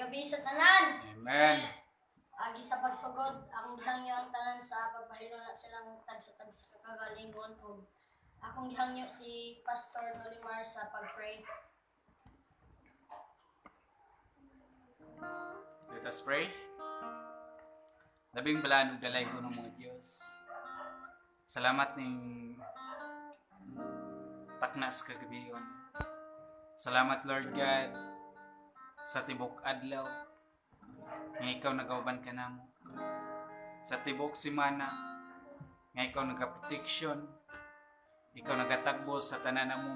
gabi sa tanan. Amen. Agi sa pagsugod, akong gihangyo ang tanan sa pagpahilo na silang tagsa-tagsa kagalingon o akong gihangyo si Pastor Nolimar sa pag-pray. Let us pray. Labing balaan ug dalay ko ng mga Diyos. Salamat ning taknas kagabiyon. Salamat Lord God sa tibok adlaw nga ikaw nagauban ka namo. Sa tibok semana nga ikaw nagaproteksyon, ikaw nagatagbo sa tanan mo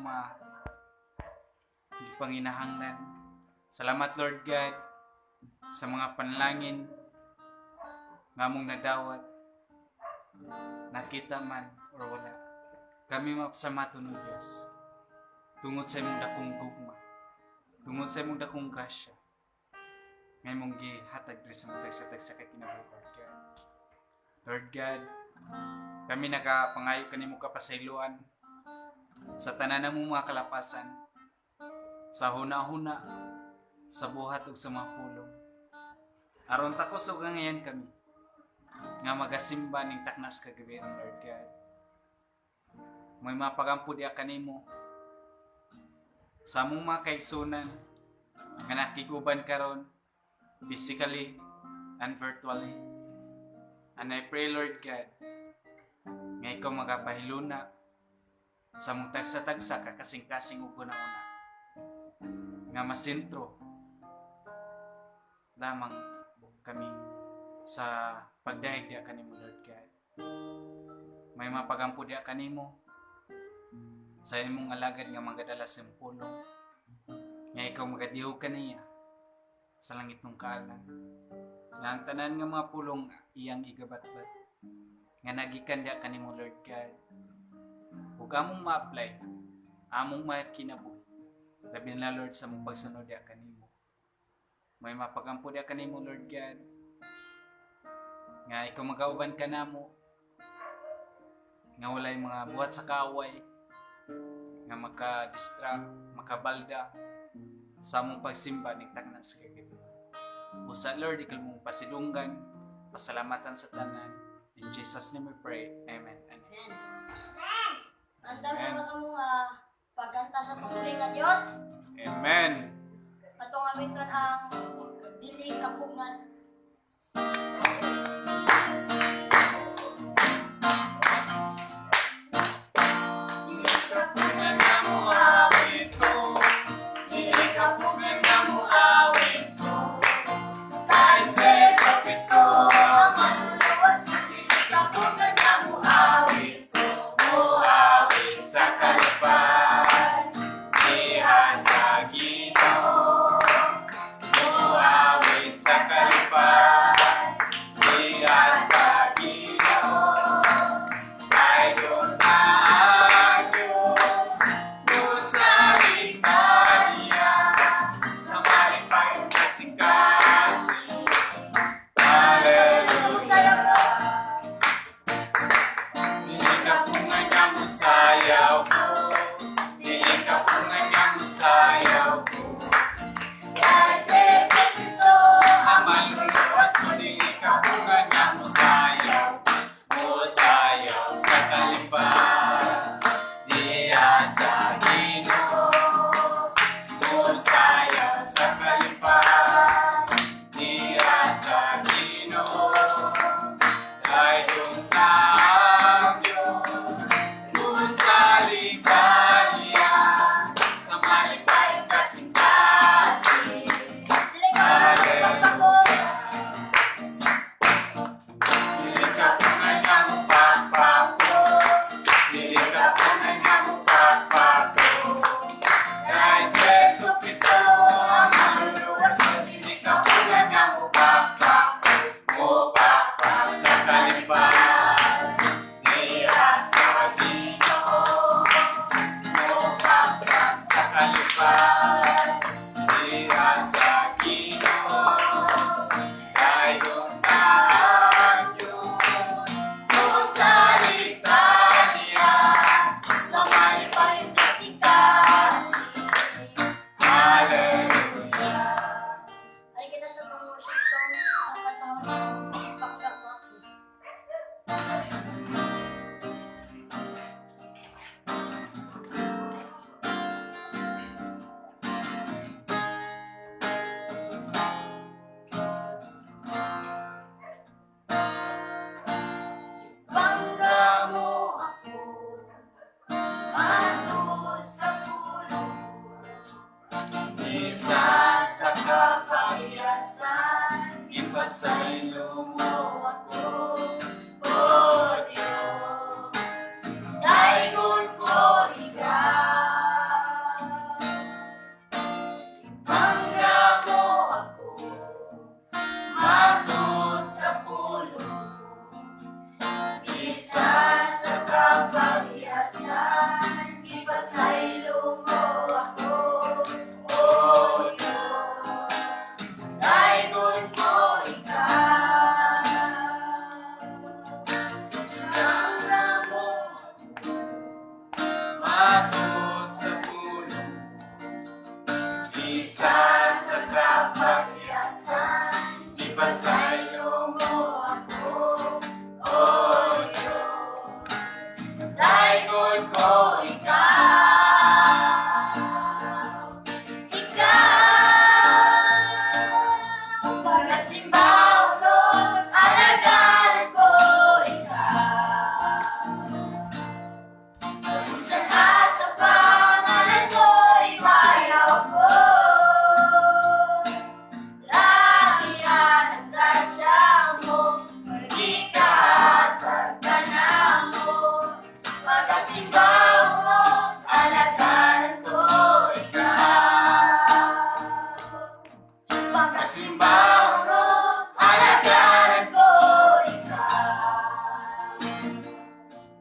gipanginahanglan. Salamat Lord God sa mga panlangin nga mong nadawat, nakita man or wala. Kami mapasamaton ng Diyos tungod sa imong dakong gugma, tungod sa imong dakong grasya nga imong gihatag diri sa mga tagsa kay kinabuhi Lord God. Lord God, kami nakapangayo kanimo kapasayloan sa tanan mo mga kalapasan, sa huna-huna, sa buhat ug sa mga pulong. Aron takos ug ngayon kami nga magasimba ning taknas kagabi ang Lord God. May mapagampo diya kanimo sa among mga kaigsunan nga nakiguban karon physically and virtually. And I pray Lord God nga ikaw magapahiluna sa mong tagsa-tagsa kakasing-kasing ug una-una nga masentro lamang kami sa pagdahig diya kanimo Lord God. May mapagampo diya kanimo sa imong alagad nga magadala sa pulong nga ikaw magadihog kaniya sa langit ng kaanan. Lang tanan nga mga pulong iyang igabatbat nga nagikan diya kanimo Lord God. Ug among ma-apply, among makinabuhi. Labi na Lord sa mong pagsunod diya kanimo. May mapagampo diya kanimo Lord God nga ikaw magauban ka namo nga walay mga buhat sa kaaway nga maka-distract, makabalda sa among pagsimba ning taknas kagabi. Usa Lord, ikaw mong pasidunggan, pasalamatan sa tanan. In Jesus' name we pray. Amen. Amen. Andam na ka mo pagkanta sa tungkol nga Dios. Amen. Atong amiton ang dili kapungan. Sa Bisan sa kapahiyasan, ipasaylo mo ako, O Diyos. Dayon ko ikaw, ibangga mo ako, matod sa pulong. Bisan sa kapahiyasan, ipasaylo mo ako, O Diyos. Dayon ko ikaw, ibangga mo ako, matod sa pulong. Bisan sa kapahiyasan, ipasaylo mo ako, O Diyos. Dayon ko ikaw, pagasimba Lord, alagaan ko ikaw. Pag-usan sa pangalan ko, ibayaw ko. Lagi yan ang grasya mo, magkikahatag ka na mo. Pagkasimba mo, alagaan ko ikaw. Pagkasimba mo, alagaan ko ikaw.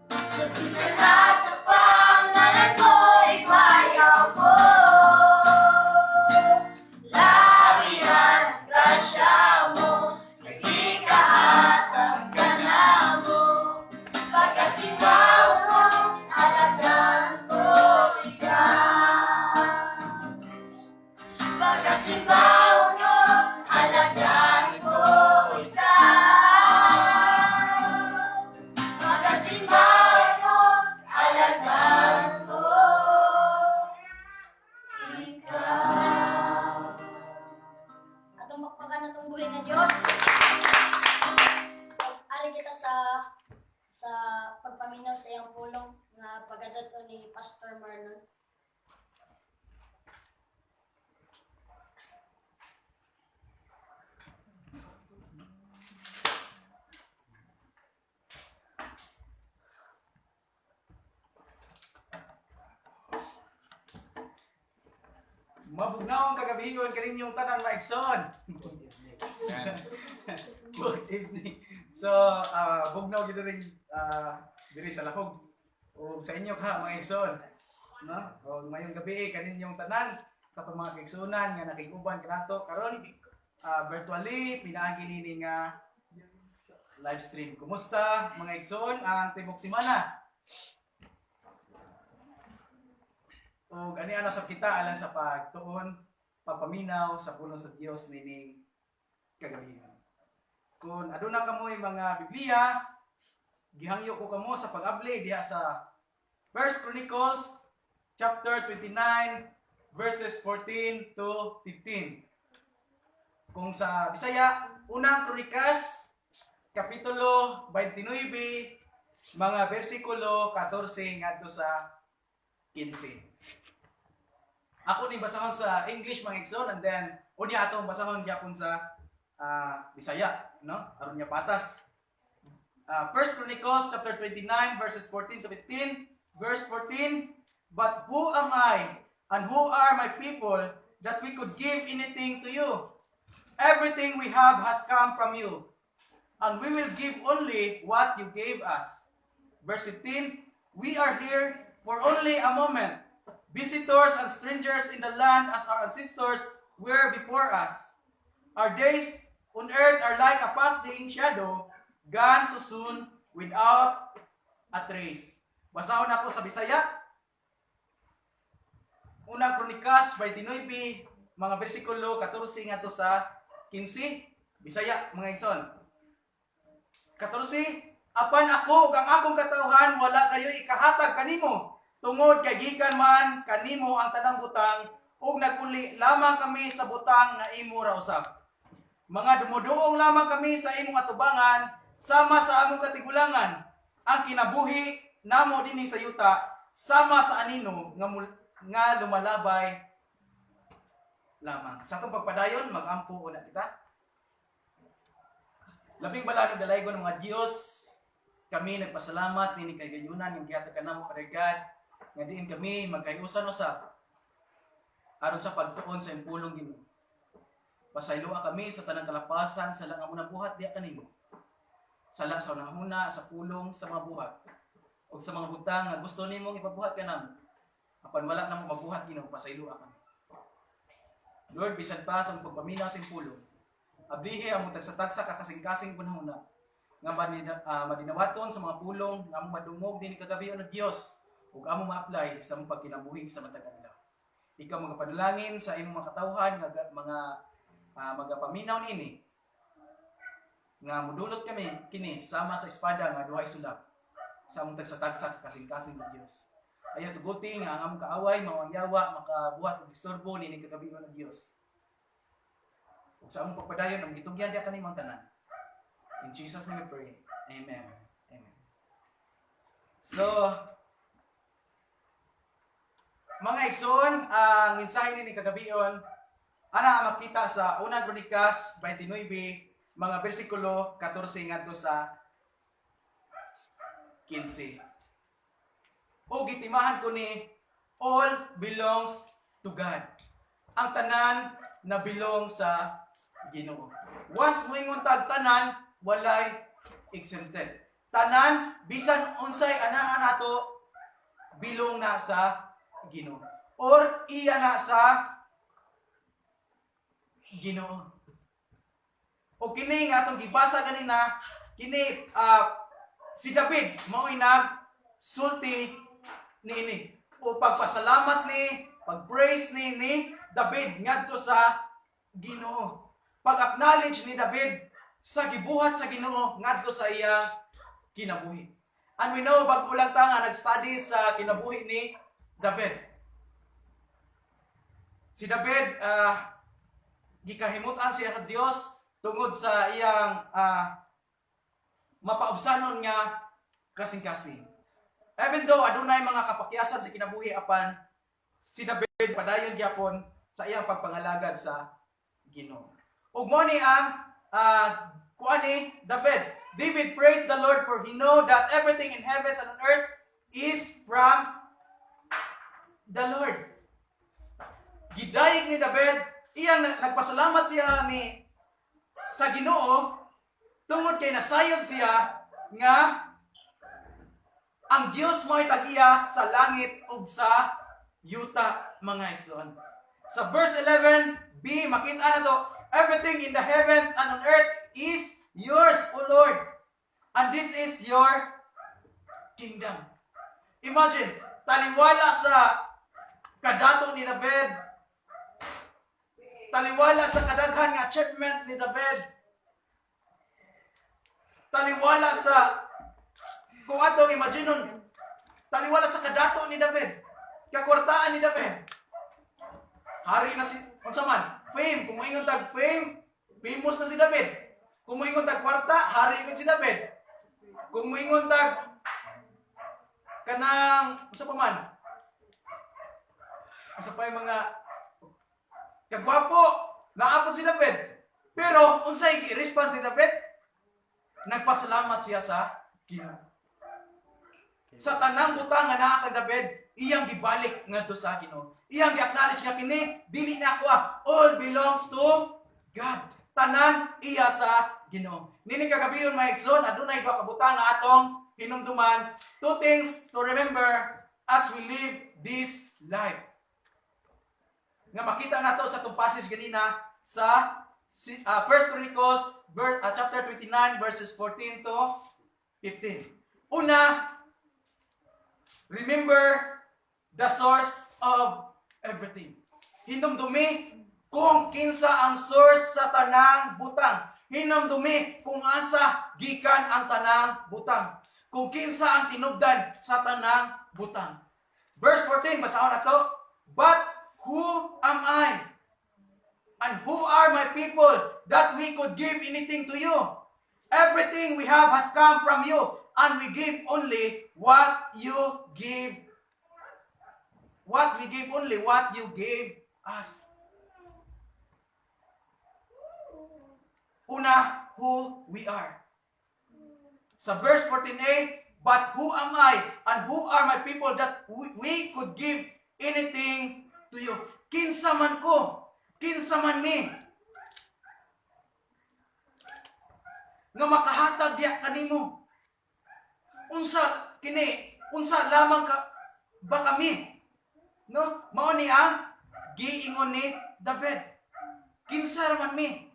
Pag-usan sa pangalan ko, ibayaw ko. Lagi yan ang grasya mo, nagkikahatag ka na mo. Pagkasimba mo, alagaan ko ikaw. Pagkasimba mo, alagaan ko ikaw. Pagkasimba mo, alagaan ko ikaw. Atong bakbakan na itong buhay ng Diyos. Ari kita sa pagpaminaw sa iyang pulong nga pagadato ni Pastor Marlon. Mabugnaw ang kagabihingon kaninyong tanan maigsoon. Good evening. So, bugnaw gid ring diri sa lahog. O sa inyo ka mga igsoon. No? O mayong gabi kaninyong tanan kapag mga kaigsunan nga nakiguban kanato karon virtually pinaagi nini nga live stream. Kumusta mga igsoon ang tibok semana? O ani ana sa kita alang sa pagtuon, pagpaminaw sa pulong sa Dios nining kagabihan. Kung aduna kamoy mga Biblia, gihangyo ko kamo sa pag-abli diha sa 1 Chronicles chapter 29 verses 14 to 15. Kung sa Bisaya, unang Kronikas kapitulo 29 mga bersikulo 14 ngadto sa 15. Ako ni basahon sa English mga igsoon and then unya atong basahon gyapon sa Bisaya, no? Aron niya patas. 1 Chronicles chapter 29 verses 14 to 15. Verse 14, but who am I and who are my people that we could give anything to you? Everything we have has come from you, and we will give only what you gave us. Verse 15, we are here for only a moment, visitors and strangers in the land as our ancestors were before us. Our days on earth are like a passing shadow, gone so soon without a trace. Basahon ako sa Bisaya. Unang Kronikas 29, mga bersikulo 14 ngadto sa 15. Bisaya mga igsoon. 14, apan ako ug ang akong katawhan wala kayo ikahatag kanimo. Tungod kay gikan man kanimo ang tanang butang ug naguli lamang kami sa butang nga imo ra usab. Mga dumuduong lamang kami sa imong atubangan sama sa among katigulangan. Ang kinabuhi namo dinhi sa yuta sama sa anino nga lumalabay lamang. Sa atong pagpadayon, mag-ampo una kita. Labing bala ni dalaygon ng mga Diyos, kami nagpasalamat ni kagayunan yung gihatag kanamo Father God, nga diin kami magkayusan usab aron sa pagtuon sa impulong Ginoo. Pasayloa kami sa tanang kalapasan sa lang amo ng buhat diha kanimo. Sala sa unahuna, sa pulong, sa mga buhat. O sa mga butang nga gusto nimong ipabuhat kanamo. Apan wala na mo mabuhat Ginoo, pasayloa kami. Lord, bisan pa sa pagpaminaw sa impulong, ablihe ang mutag sa tagsa kakasing-kasing panahona nga madinawaton sa mga pulong nga among madungog din kagabi ng Dios ug among ma-apply sa among pagkinabuhi sa matag adlaw. Ikaw magapanalangin sa imong mga katawhan nga mga magapaminaw nini nga modulot kami kini sama sa espada nga duhay sulab sa among tagsa-tagsa kasing-kasing ng Dios. Ayaw tuguti nga ang among kaaway mao yawa makabuhat og istorbo nini kagabi ng Dios. Ug sa among pagpadayon ang gitugyan diha kanimong tanan. In Jesus' name we pray. Amen. Amen. So, mga igsoon, ang mensahe ni kagabion, ana makita sa unang Kronikas 29, mga bersikulo 14 ngadto sa 15. O gitimahan ko ni all belongs to God. Ang tanan na belong sa Ginoo. Once moingon tag tanan, walay exempted. Tanan bisan unsay anaa nato bilong na sa Ginoo or iya na sa Ginoo. O kini nga atong gibasa ganina, kini si David mao nagsulti niini o pagpasalamat ni, pag-praise ni David ngadto sa Ginoo. Pag-acknowledge ni David sa gibuhat sa Ginoo ngadto sa iyang kinabuhi. And we know bago lang ta nga nag-study sa kinabuhi ni David. Si David gikahimutan siya sa Dios tungod sa iyang mapaubsanon nga kasing-kasing. Even though adunay mga kapakyasan sa kinabuhi apan si David padayon gyapon sa iyang pagpangalagad sa Ginoo. Ug mo ni ang kuani David praised the Lord for he know that everything in heavens and on earth is from the Lord. Gidayeg ni David, iyang nagpasalamat siya sa Ginoo tungod kay nasayod siya nga ang Dios mo'y tag-iya sa langit ug sa yuta mga igsoon. Sa verse 11b makita na to, everything in the heavens and on earth is yours, O Lord. And this is your kingdom. Imagine, taliwala sa kadato ni David. Taliwala sa kadaghan nga achievement ni David. Taliwala sa, kung atong imaginon, taliwala sa kadato ni David. Kakwartaan ni David. Hari na si, unsa man, fame, kung moingon tag fame, famous na si David. Kung moingon tag kwarta, hari gid si David. Kung moingon tag kanang unsa pa man. Unsa pa yung mga kagwapo, naapon si David. Pero unsay gi-response si David? Nagpasalamat siya sa Ginoo. Sa tanang butang nga naa kay David, iyang gibalik ngadto sa Ginoo. Iyang gi-acknowledge nga kini dili na ako. All belongs to God. Tanan iya sa Ginoo. Nini kagabiyon mga igsoon, adunay duha ka butang nga atong hinumduman. Two things to remember as we live this life. Nga makita nato sa itong passage ganina sa 1 Chronicles chapter 29 verses 14 to 15. Una, remember the source of everything. Hinumdumi kung kinsa ang source sa tanang butang. Hinumdumi kung asa gikan ang tanang butang. Kung kinsa ang tinubdan sa tanang butang. Verse 14, basahon nato. But who am I? And who are my people that we could give anything to you? Everything we have has come from you, and we give only what you give. What we give only what you gave us. Una, who we are. Sa verse 14a, but who am I and who are my people that we could give anything to you? Kinsa man ko, kinsa man mi, nga makahatag diya kanimo. Unsa kini, unsa lamang ka ba kami? No? Mao ni ang giingon ni David. Kinsa man mi.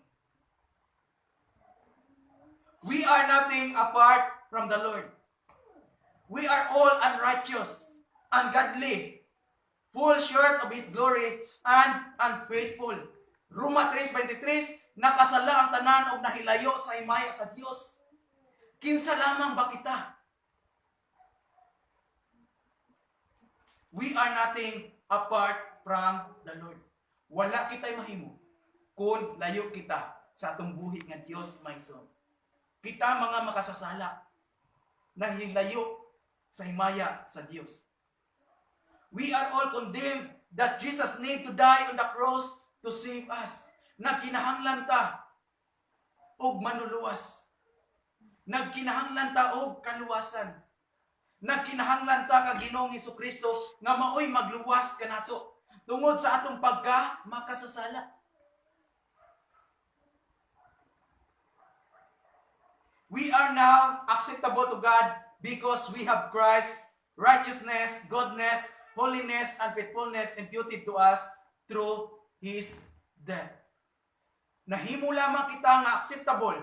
We are nothing apart from the Lord. We are all unrighteous, ungodly, fall short of His glory, and unfaithful. Roma 3:23, nakasala ang tanan og nahilayo sa himaya sa Dios. Kinsa lamang ba kita? We are nothing apart from the Lord. Wala kita'y mahimo kung layo kita sa atong buhi nga Dios maigsoon. Kita mga makasasala na hilayo sa himaya sa Dios. We are all condemned that Jesus need to die on the cross to save us. Nagkinahanglan ta og manuluwas. Nagkinahanglan ta og kaluwasan. Nagkinahanglan ta kag Ginoong Hesukristo nga maoy magluwas kanato tungod sa atong pagka makasasala. We are now acceptable to God because we have Christ's righteousness, goodness, holiness, and faithfulness imputed to us through His death. Nahimo lamang kita nga acceptable.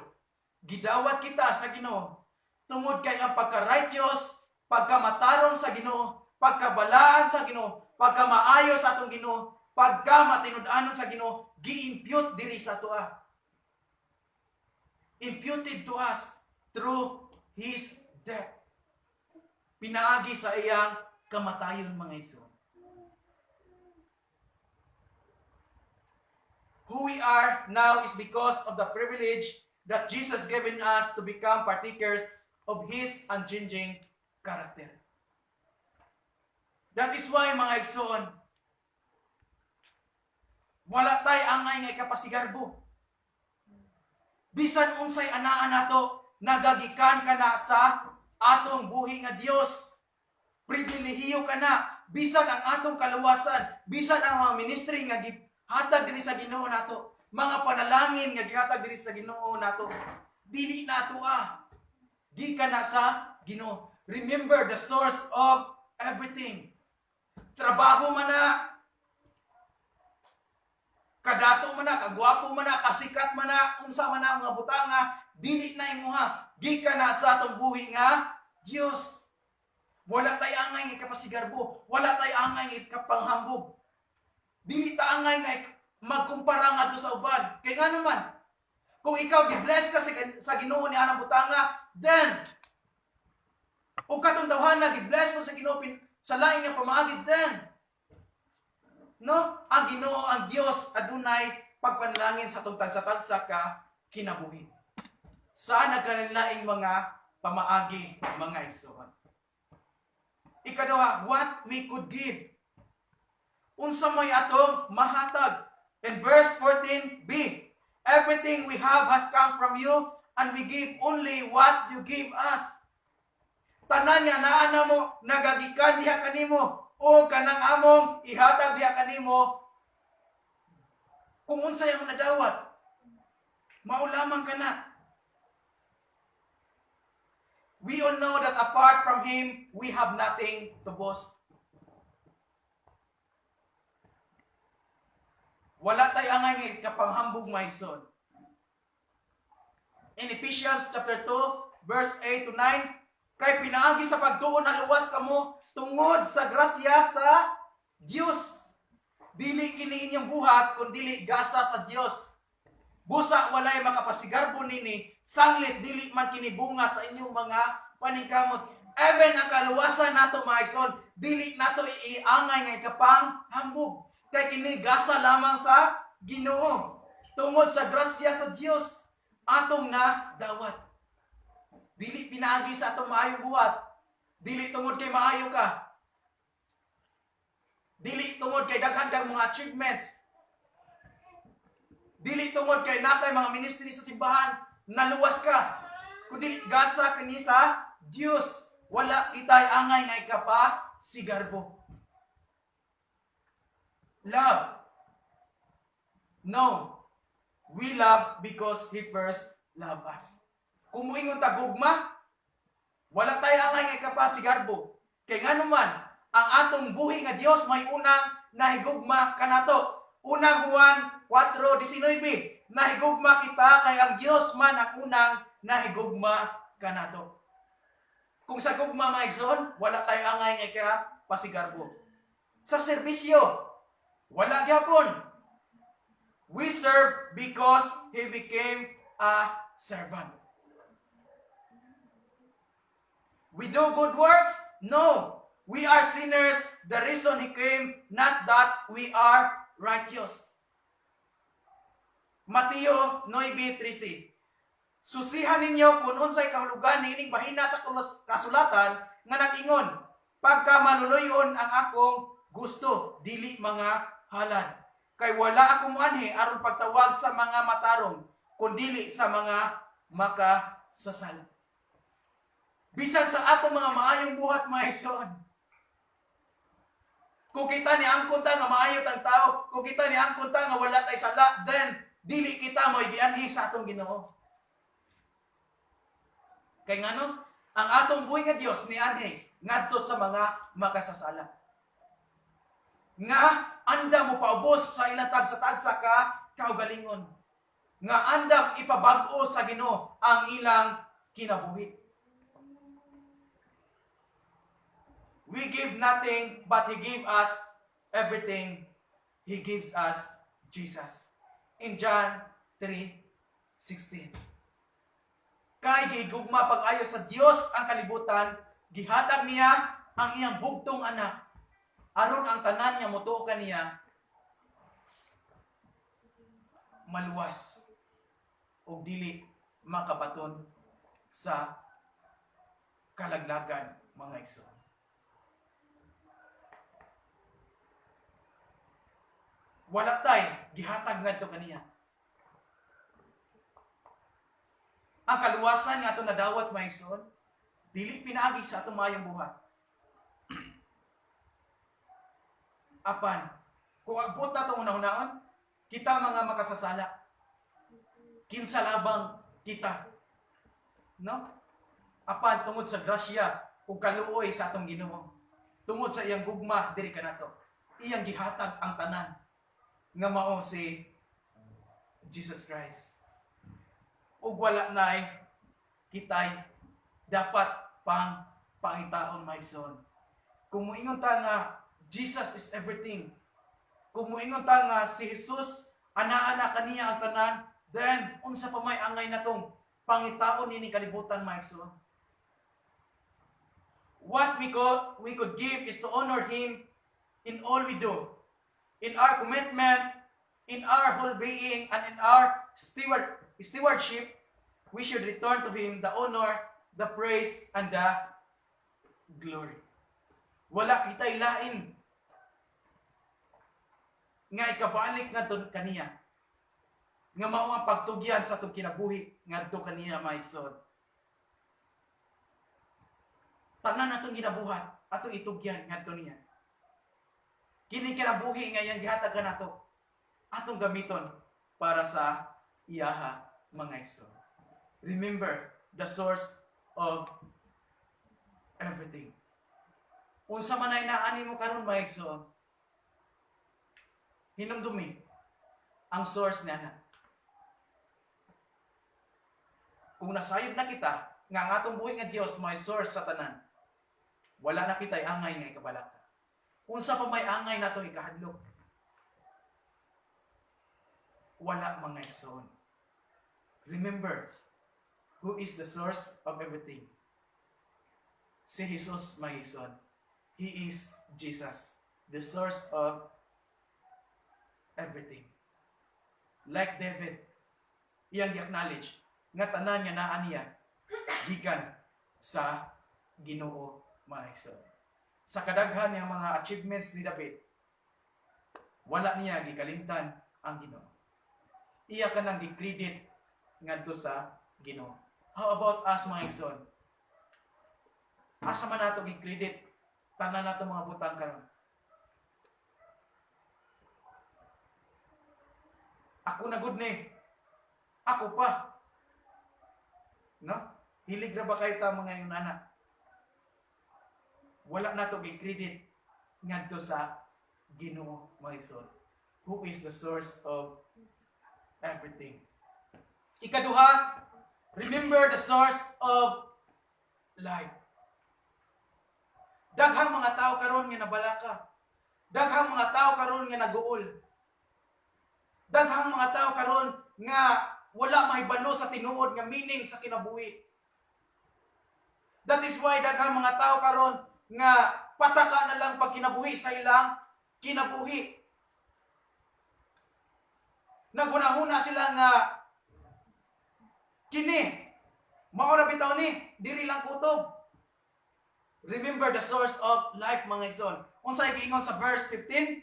Gidawat kita sa Ginoo tungod kay ang pagka-righteous, pagka-matarong sa Ginoo, pagkabalaan sa Ginoo, pagka-maayo sa atong Ginoo, pagka-matinud-anon sa Ginoo, gi-impute diri sa tuwa. Imputed to us through His death. Pinaagi sa iyang kamatayon, mga igsoon. Who we are now is because of the privilege that Jesus given us to become partakers of His unchanging character. That is why, mga igsoon, wala tay angay nga ikapasigarbo. Bisan unsay anaa nato, nagagikan ka na sa atong buhi nga Dios. Pribilehiyo ka na. Bisan ang atong kaluwasan, bisan ang mga ministry nga gihatag diri sa Ginoo nato, mga panalangin nga gihatag diri sa Ginoo nato, dili nato di ka na sa Ginoo. Remember the source of everything. Trabaho man na, kadato man na, kagwapo man na, kasikat man na, unsa man na mga butanga, dili na imuha. Di ka na sa atong buhi nga Dios. Wala tay angay nga ikapasigarbo, wala tay angay nga ikapanghambog. Dili ta angay nga magkumpara nga sa uban. Kay nga naman, kung ikaw gi-bless ka sa Ginoo ni anang butanga, then o katong dawhana gi-bless mo sa Ginoo sa lain nga pamaagi, then no, ang Ginoo, ang Dios adunay pagpanalangin sa atong tagsa-tagsa ka kinabuhi. Sa nagkanilaing mga pamaagi, mga igsoon. Ikaduha, what we could give. Unsa may atong mahatag. In verse 14b, everything we have has come from you, and we give only what you give us. Tanan nga naa na mo, nagagikan diha kanimo, o kanang among ihatag diha kanimo, kung unsay ang nadawat, maulamang ka na. We all know that apart from Him, we have nothing to boast. Wala tayo angay nga kapanghambog, mga igsoon. In Ephesians chapter 2, verse 8 to 9, kay pinaagi sa pagtuon na luwas kamo tungod sa grasya sa Dios. Dili kini inyong buhat, kundi gasa sa Dios. Busa walay makapasigarbo nini, sanglit dili man kini bunga sa inyong mga paningkamot. Even ang kaluwasan nato, mga igsoon, dili nato iangay nga ikapanghambog. Kay kini gasa lamang sa Ginoo tungod sa grasya sa Dios atong na dawat. Dili pinaagi sa atong maayong buhat. Dili tungod kay maayo ka. Dili tungod kay daghan kang mga achievements. Dili tungod kay natay mga ministry sa simbahan, naluwas ka. Kundi gasa kini sa Dios. Wala kitay angay nga ikapa si garbo. Love. No. We love because He first loved us. Kung muingon ta gugma, wala tayo angay nga ikapa si garbo. Kay nga naman, ang atong buhi nga Dios may unang nahigugma kanato. Unang Juan 4:19, nahigugma kita kay ang Dios man ang unang nahigugma kanato. Kung sa gugma maigsoon, wala tayo angay nga ikapa si garbo. Sa serbisyo, wala gyapon. We serve because He became a servant. We do good works? No. We are sinners. The reason He came, not that we are righteous. Mateo 9:13. Susihan ninyo kung unsay kahulugan niining bahina sa kasulatan nga nag-ingon, pagka maluluyon ang akong gusto, dili mga halad. Kay wala akong anhi aron pagtawag sa mga matarong, kundi sa mga makasasala. Bisan sa atong mga maayong buhat, maison. Kung kita ni angkon ta nga maayot ang tao, kung kita ni angkon ta nga wala tay sala, then dili kita mo gianhi sa atong Ginoo. Kay ngano, ang atong buhay nga Dios ni anhi ngadto sa mga makasasala. Nga anda mo paubos sa ilang tagsa-tagsa ka kaugalingon. Nga andam ipabag-o sa Ginoo ang ilang kinabuhi. We give nothing, but He gave us everything. He gives us Jesus. In John 3:16. Kay gigugma pag-ayo sa Dios ang kalibutan, gihatag niya ang iyang bugtong anak. Aron ang tanan niya motuo kaniya maluwas o dili makabaton sa kalaglagan, mga igsoon. Wala tay gihatag ngadto kaniya. Ang kaluwasan nga ato nadawat, mga igsoon, dili pinaagi sa atong maayong buhat. Apan, kung abot na itong unahon, kita mga makasasala. Kinsa labang kita. No? Apan, tungod sa grasya, o kaluoy sa atong Ginoo. Tungod sa iyang gugma, diri ka na to. Iyang gihatag ang tanan. Nga mao si Jesus Christ. Ug wala na'y kitay dapat pang pangitaon, my son. Kung moingon ta nga Jesus is everything, kung moingon ta nga si Jesus ana-ana kaniya ang tanan, then unsa pa may angay natong pangitaon ini kalibutan, my son. What we could give is to honor Him in all we do, in our commitment, in our whole being, and in our stewardship. We should return to Him the honor, the praise, and the glory. Wala kitay lain nga ikabalik ngadto kaniya, nga mao ang pagtugyan sa atong kinabuhi ngadto kaniya, my son. Tanan atong ginabuhat, atong itugyan ngadto niya. Kini kinabuhi nga iyang gihatag nato, atong gamiton para sa iyaha, mga igsoon. Remember the source of everything. Unsa man ay naani mo karon, mga igsoon, hinumdumi ang source niya. Kung nasayod na kita nga ang atong buhi nga Dios may source sa tanan, wala na kitay angay nga ikabalaka. Unsa pa may angay nato ikahadlok? Wala, mga igsoon. Remember who is the source of everything. Si Jesus, mga igsoon. He is Jesus, the source of everything. Like David, iyang i-acknowledge nga tanan niya naa niya gikan sa Ginoo, mga igsoon. Sa kadaghan ng mga achievements ni David, wala niya gikalimtan ang Ginoo. iya ka nang gi-credit ngadto sa Ginoo. How about us mga igsoon? Asa man nato gi-credit tanan nato mga butang karon? Ako na good ni. Ako pa. No? Hilig ra ba kayo ta mga yung anak? Wala na to gi-credit ngadto sa Ginoo mga igsoon, who is the source of everything. Ikaduha, remember the source of life. Daghang mga tao karon nga nabalaka. Daghang mga tao karon nga naguol. Daghang mga tao karon nga wala mahibalo sa tinuod nga meaning sa kinabuhi. That is why daghang mga tao karon nga pataka na lang pag kinabuhi sa ilang kinabuhi. Nagunahuna sila nga kini mao ra bitaw ni diri lang kutob. Remember the source of life mga igsoon. Unsay giingon sa verse 15?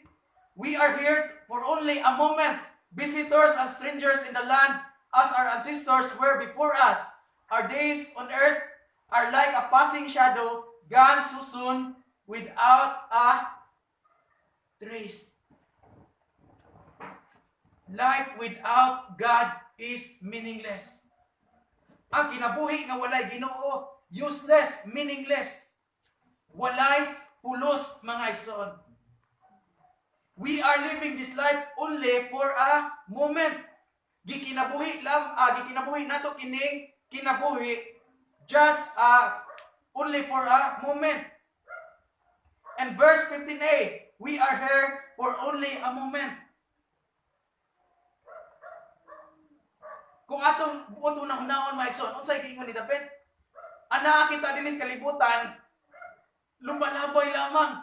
We are here for only a moment, visitors and strangers in the land as our ancestors were before us. Our days on earth are like a passing shadow, gone so soon without a trace. Life without God is meaningless. Ang kinabuhi nga walay Ginoo, useless, meaningless. Walay pulos mga igsoon. We are living this life only for a moment. Gikinabuhi nato kining kinabuhi just only for a moment. And verse 15a, we are here for only a moment. Kung atong buot unang-hunaon mga igsoon, unsay giingon ni David? Ana kita dinis kalibutan, lumalabay lamang.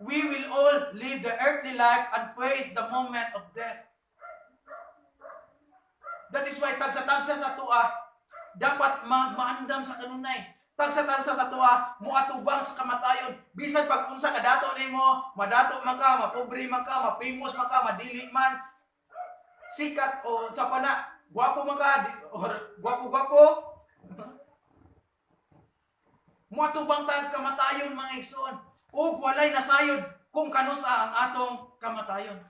We will all live the earthly life and face the moment of death. That is why tagsa-tagsa sa tua dapat maandam sa kanunay. Tagsa-tagsa sa tua muatubang sa kamatayon. Bisan pag unsa kadato nimo, madato man ka, mapobre man ka, mapimos man ka, madili man, sikat o sa pana, gwapo man ka, or gwapo-gwapo. Muatubang tag kamatayon mga igsoon. O walay nasayod kung kanusa ang atong kamatayon.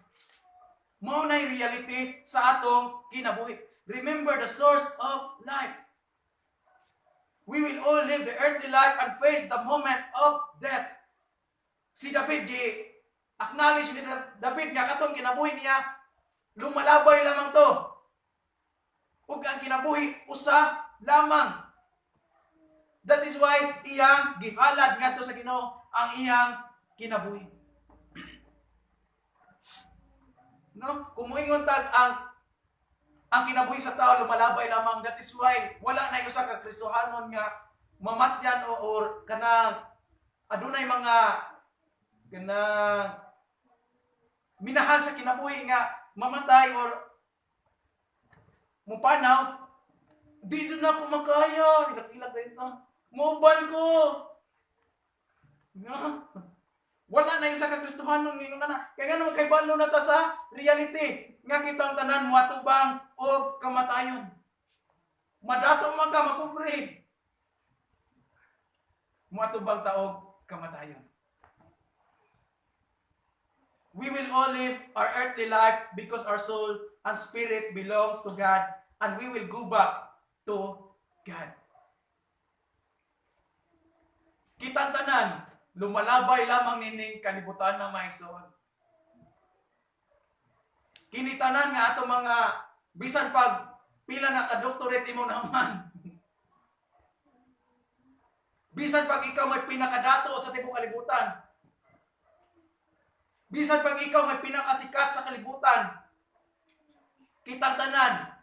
Mao nay reality sa atong kinabuhi. Remember the source of life. We will all live the earthly life and face the moment of death. Si David acknowledge ni David nga katong kinabuhi niya lumalabay lamang to. Ug ang kinabuhi usa lamang. That is why iyang gihalad ngadto sa Ginoo ang iyang kinabuhi. No? Kung moingon tag ang kinabuhi sa tao lumalabay lamang, that is why wala na usa ka Kristohanon nga mamatyan or kanang adunay mga kanang minahal sa kinabuhi nga mamatay or mupanaw. Dito na ako makaya, ilag-ilag ba ito? Mauban ko. No? Wala na yung sa kakristohanon ngayon na. Kaya nga naman kay balo na ta sa reality. Nga kitang tanan mo atubang o kamatayon. Madato man ka, mapobre. Mo atubang taog kamatayon. We will all live our earthly life because our soul and spirit belongs to God, and we will go back to God. Kitang tanan, lumalabay lamang nining kalibutan ng mga igsoon. Kinitanan nga ato mga bisan pag pila na ka-doctorate imo naman. Bisan pag ikaw may pinakadato sa tibok kalibutan. Bisan pag ikaw may pinakasikat sa kalibutan. Kitang tanan,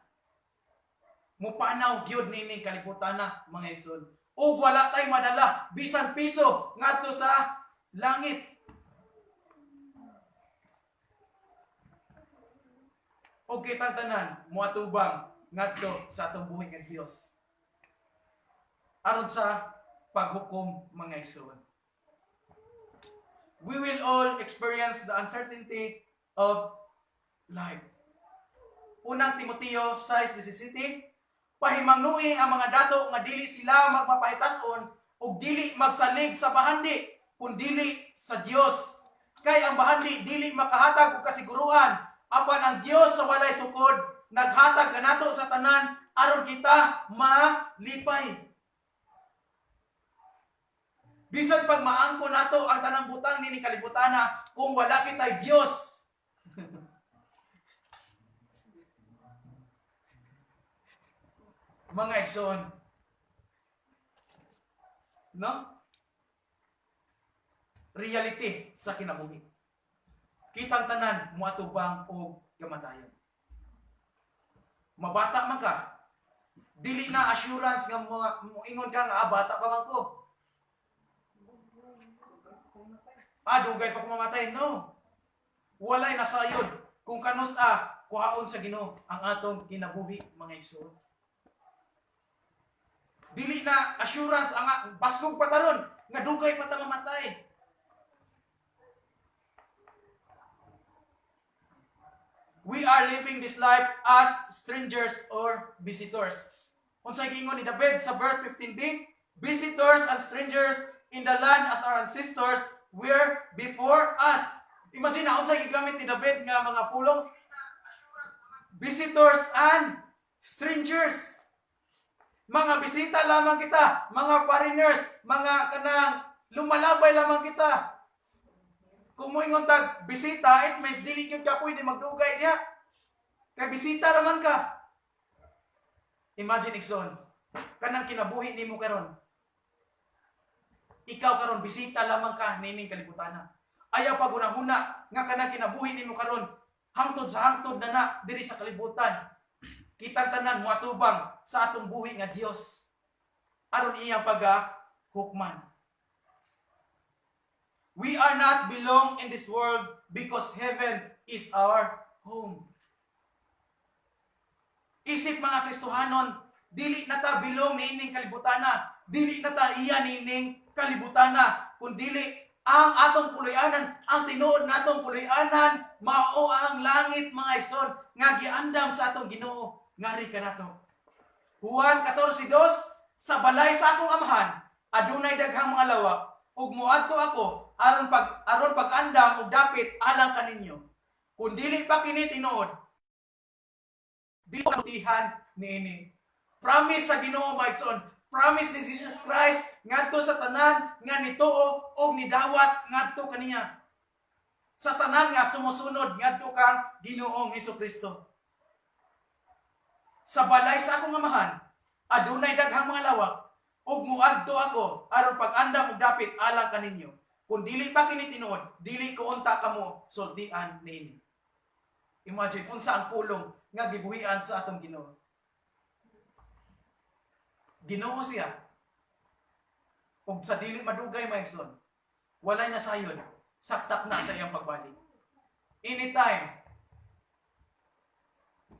mupanaw gyud nining kalibutan na mga igsoon. O wala tay madala bisan piso ngadto sa langit. O kitang tanan moatubang ngadto sa atong buhi nga Dios. Aron sa paghukom mga igsoon. We will all experience the uncertainty of life. Unang Timoteo 6:17, pahimangnuing ang mga dato nga dili sila magmapahitason ug dili magsalig sa bahandi, kun dili sa Dios. Kay ang bahandi dili makahatag og kasiguruan, apan ang Dios sa walay sukod naghatag kanato sa tanan aron kita malipay. Bisan pag maangko nato ang tanang butang nini kalibutana kung wala kitay Dios. Mga igsoon, no? Reality sa kinabuhi. Kitang tanan muatubang og kamatayon. Mabata man ka, dili na assurance nga ingon ka nga bata pa man ko. Dugay pa ko mamatay. No. Walay nasayod kung kanus kuhaon sa Ginoo ang atong kinabuhi, mga igsoon. Dili na assurance ang basgog pataron nga dugay pa ta mamatay. We are living this life as strangers or visitors. Unsay giingon ni David sa verse 15b, visitors and strangers in the land as our ancestors were before us. Imagine na unsay gigamit ni David nga mga pulong, visitors and strangers. Mga bisita lamang kita, mga foreigners, mga kanang lumalabay lamang kita. Kung mo ingon tag bisita, it means dili gyud ka pwede magdugay niya. Kay bisita raman ka. Imagine igsoon, kanang kinabuhi nimo karon. Ikaw karon bisita lamang ka nining kalibutana. Ayaw pa gunahuna nga kanang kinabuhi nimo karon hangtod sa hangtod na diri sa kalibutan. Kitang tanan moatubang sa atong buhi nga Dios aron iyang hukman. We are not belong in this world because heaven is our home. Isip mga Kristohanon, dili na ta belong niining kalibutana, dili na ta iya niining kalibutana, kundi ang atong puloy-anan, ang tinuod natong puloy-anan, mao ang langit, mga igsoon, nga giandam sa atong Ginoo, ngari kanato. Juan 14:2, sa balay sa akong amahan, adunay daghang mga lawak, ug moadto ako aron pag-andam ug dapit alang kaninyo. Kung dili pa kini tinuod, dili kabutihan niini. Promise sa Ginoo, mga igsoon, promise ni Jesus Christ ngadto sa tanan nga nituo og nidawat ngadto kaniya. Sa tanan nga sumusunod ngadto kang Ginoong Hesukristo. Sa balay sa akong amahan, adunay daghang mga lawak, ug muadto ako aron pag-andam ug dapit alang kaninyo. Kung dili pa kini tinuod, dili ko unta kamo sultian niini. Imagine unsa ang pulong nga gibuhian sa atong Ginoo. Ginoo siya. Ug sa dili madugay, mga igsoon, walay na sayon, saktak na sa iyang pagbalik. Anytime,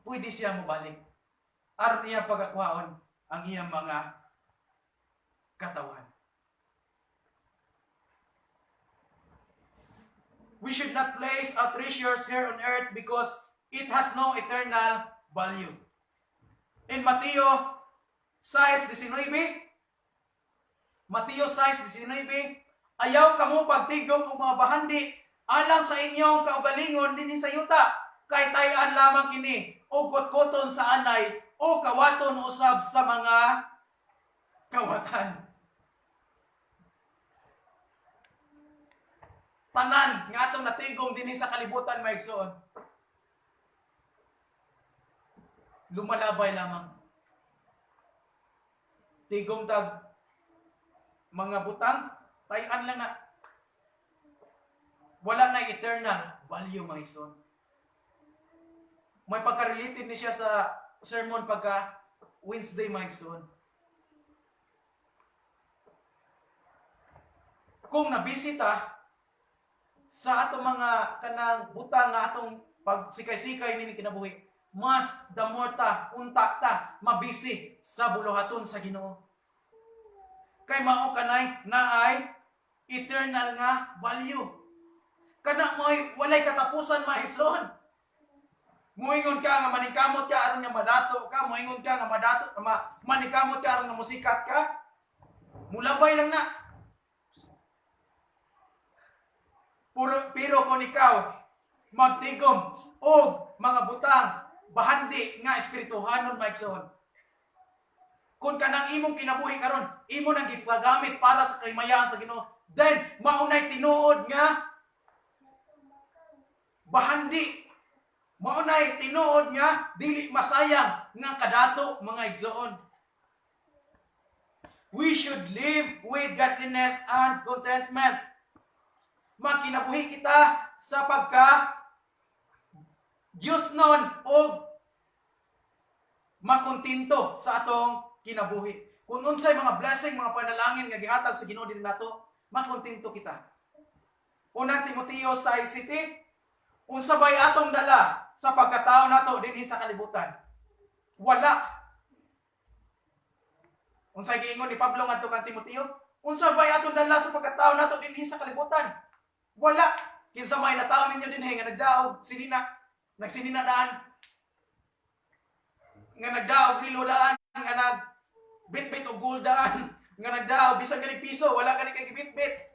pwede siya mobalik. Aron iya pagakuhaon ang iyang mga katawan. We should not place our treasures here on earth because it has no eternal value. In Mateo 6:19, ayaw kamo pagtigom og mga bahandi alang sa inyong kaugalingon dinhi sa yuta, kay tay-an lamang kini o kutkuton sa anay o kawaton usab sa mga kawatan. Tanan nga atong natigom dinhi sa kalibutan, mga igsoon, lumalabay lamang. Tigom tag mga butang, tay-an lang na. Wala na eternal value, mga igsoon. May pagka-related ni siya sa sermon pagka Wednesday, mga igsoon. Kung nabisita sa atong mga kanang butang nga atong pagsikay-sikay nini kinabuhi, mas damorta, unta-ta, mabisi sa buluhaton sa Ginoo. Kay mao kanay naay eternal nga value. Kana mo'y walay katapusan maison. Muingon ka nga maningkamot ka aron nga madato ka, muingon ka nga maningkamot ka aron nga musikat ka. Mulabay lang na. Pero kung ikaw magtigom og mga butang bahandi nga espirituhanon maigsoon. Kung kanang imong kinabuhi karon, imo nang gipagamit para sa kaymayan sa Ginoo, then maunay tinuod nga bahandi. Maunay tinuod nga dili masayang nga kadato mga igsoon. We should live with godliness and contentment. Makinabuhi kita sa pagka Diyos nun o makontinto sa atong kinabuhi. Kung unsay mga blessing, mga panalangin nga gihatag sa Ginoo din nato, makontinto kita. Unang Timoteo 6:7, unsa bay atong dala sa pagkatao nato dinhi sa kalibutan? Wala. Unsay giingon ni Pablo ngadto kang Timoteo? Unsa bay atong dala sa pagkatao nato dinhi sa kalibutan? Wala. Kinsa may nataw ninyo dinhi nga nagdaog nagsinina daan. Nga nagdaog rilo daan, nga nagbitbit og gold daan, nga nagdaog bisan kani piso, wala kani kay gibitbit.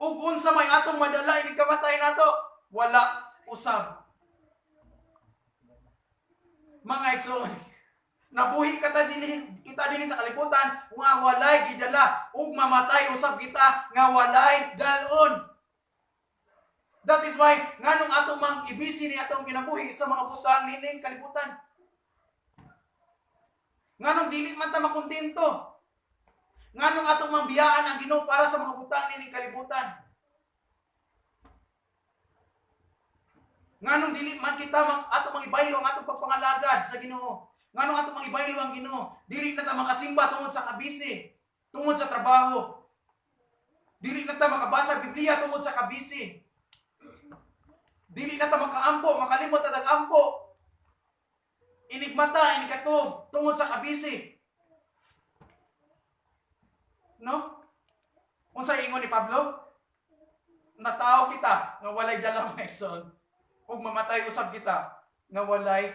Ug unsa may atong madala ini kamatay nato? Wala usab. Mga igsoon, nabuhi kita dinhi sa kalibutan nga walay gidala ug mamatay usab kita nga walay dalon. That is why nganong atong mang ibisi ni atong kinabuhi sa mga butang nining kalibutan. Nganong dili man ta makontento. Nganong atong mang biyaan ang Ginoo para sa mga butang nining kalibutan. Nganong dili man kita atong mang ibaylo ang atong pagpangalagad sa Ginoo. Nganong atong mang ibaylo ang Ginoo. Dili na ta makasimba tungod sa kabisi, tungod sa trabaho. Dili na ta makabasa Biblia tungod sa kabisi. Dili na ta makaampo, makalimot na nag-ampo. Inigmata, inikatog, tungod sa kabisi. No? Unsay ingon ni Pablo? Natao kita, nga walay dala maigsoon. Ug mamatay usab kita, nga walay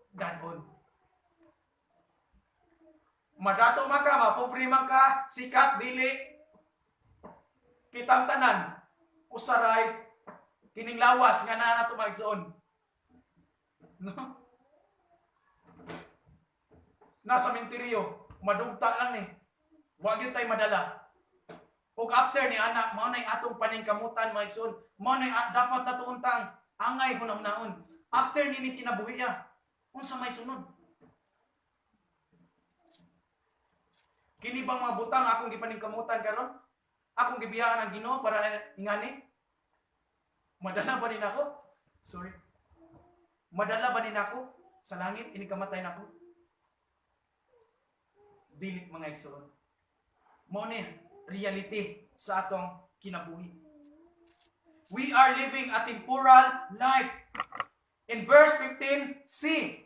danon. Madato man ka, mapobre man ka, sikat, dili. Kitang tanan, usaray, kining lawas nga naa nato maigsoon. No? Nasa menteryo, madugta lang ni. Wa gyud tay madala. Ug after ni anak, mao nay atong paningkamutan maigsoon. Mao nay dapat natuuntang angay hunahunahon. After nini kinabuhiya, unsa may sunod? Kini bang mga butang akong gipaningkamutan karon? Akong gibiyaan ang Ginoo para ingani? Madala ba din ako? Sorry. Madala ba din ako sa langit? Inikamatay na ako? Dili mga igsoon. Mao ni reality sa atong kinabuhi. We are living a temporal life. In verse 15, see,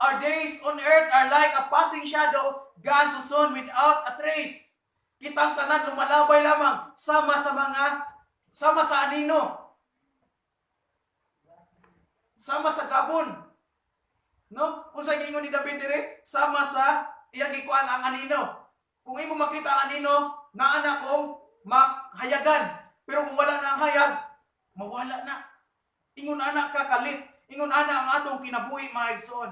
our days on earth are like a passing shadow, gone so soon without a trace. Kitang tanan lumalabay lamang sama sa anino. Sama sa gabon. No? Kung sa giingon ni David dire, sama sa iyang gikuan ang anino. Kung imo makita ang anino, naa kong makahayagan. Pero kung wala na ang hayag, mawala na. Ingon ana ka kalit. Ingon ana ang atong kinabuhi mga igsoon.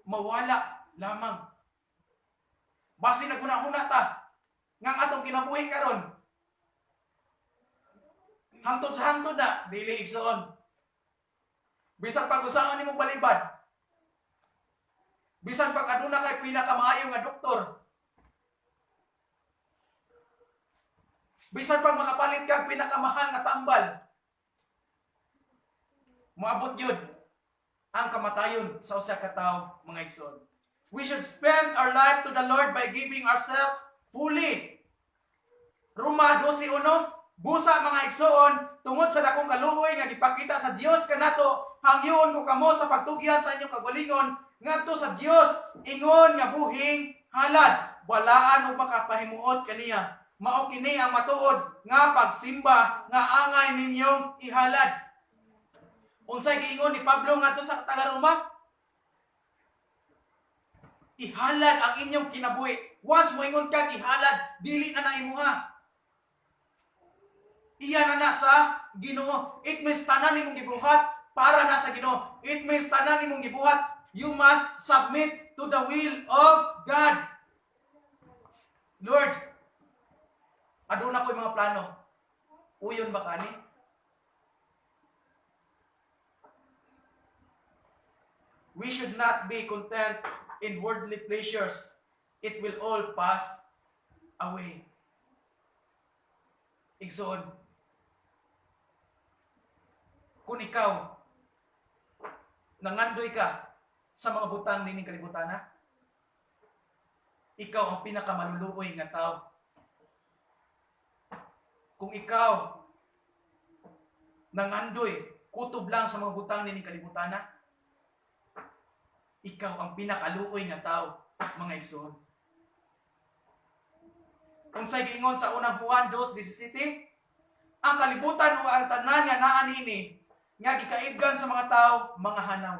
Mawala lamang. Basi naguna-huna ta nga atong kinabuhi karon. Hangtod sa hangtod na, dili igsoon. Bisan pag usaon nimo balibad. Bisan pag aduna kay pinakamaayo nga doktor. Bisan pag makapalit kag pinakamahal nga tambal. Moabot gyud ang kamatayon sa usa ka tawo mga igsoon. We should spend our life to the Lord by giving ourselves fully. Roma 12:1, busa mga igsoon, tungod sa dakong kaluoy nga gipakita sa Dios kanato, hangyoon ko kamo sa pagtugyan sa inyong kagalingon ngadto sa Dios ingon nga buhing halad, walaan ug makapahimuot kaniya. mao kini ang matuod nga pagsimba nga angay ninyong ihalad. Unsay giingon ni Pablo ngadto sa taga-Roma? Ihalad ang inyong kinabuhi. Once moingon kag ihalad, dili na na imuha. Iya na sa Ginoo. It means tanan nimong gibuhat para na sa Ginoo. It means tanan nimong gibuhat, you must submit to the will of God. Lord, aduna ko'y mga plano. Uyon ba kani? We should not be content in worldly pleasures. It will all pass away. Igsoon, kung ikaw nangandoy ka sa mga butang nining kalibutana, ikaw ang pinakamaluluoy nga tao. Kung ikaw nangandoy kutob lang sa mga butang nining kalibutana, ikaw ang pinakaluoy nga tao, mga igsoon. Kung sa giingon sa unang Juan 2:17, ang kalibutan o ang tanan nga naa nini nga gikaibgan sa mga tao, mga hanaw.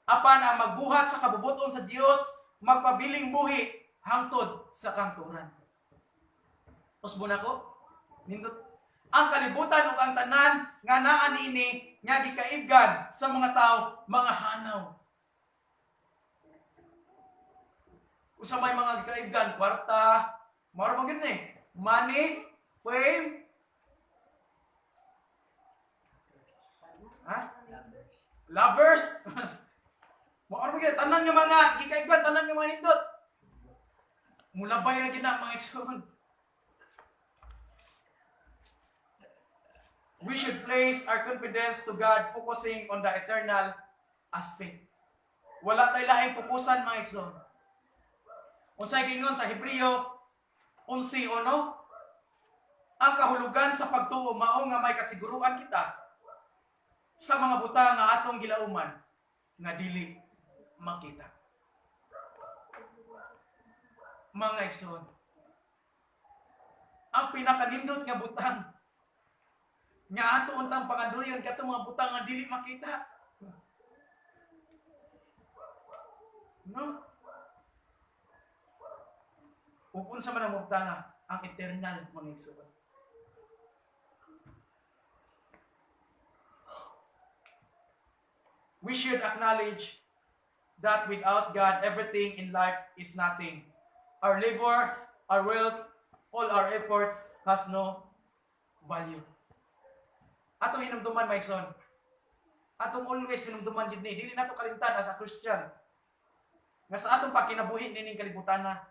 Apan ang magbuhat sa kabubuton sa Dios, magpabiling buhi hangtod sa kangturan. Usbo na ko? Nindot. Ang kalibutan o ang tanan nga naa nini nga gikaibgan sa mga tao, mga hanaw. Usa may mga gikaibgan, kwarta, maro man gid ni, money, fame, lovers. Mao gyud tanan nga mga gikaibgan, tanan nga mga nindot. Mulabay na gina mga igsoon. We should place our confidence to God, focusing on the eternal aspect. Wala tay laing pukusan mga igsoon. Unsay gingon sa Hebreo 11:1, ang kahulugan sa pagtuo mao nga may kasiguruan kita sa mga butang nga atong gilauman nga dili makita. Mga igsoon, ang pinakanindot nga butang nga ato untang pangandoyon katong mga butang nga dili makita. No? Ug unsa man ang butang ang eternal, mga igsoon. We should acknowledge that without God, everything in life is nothing. Our labor, our wealth, all our efforts has no value. Atong hinumduman, my son. Atong always hinumduman gid ni, dili nato kalimtan as a Christian. Nga sa atong pagkinabuhi nining kalibutan na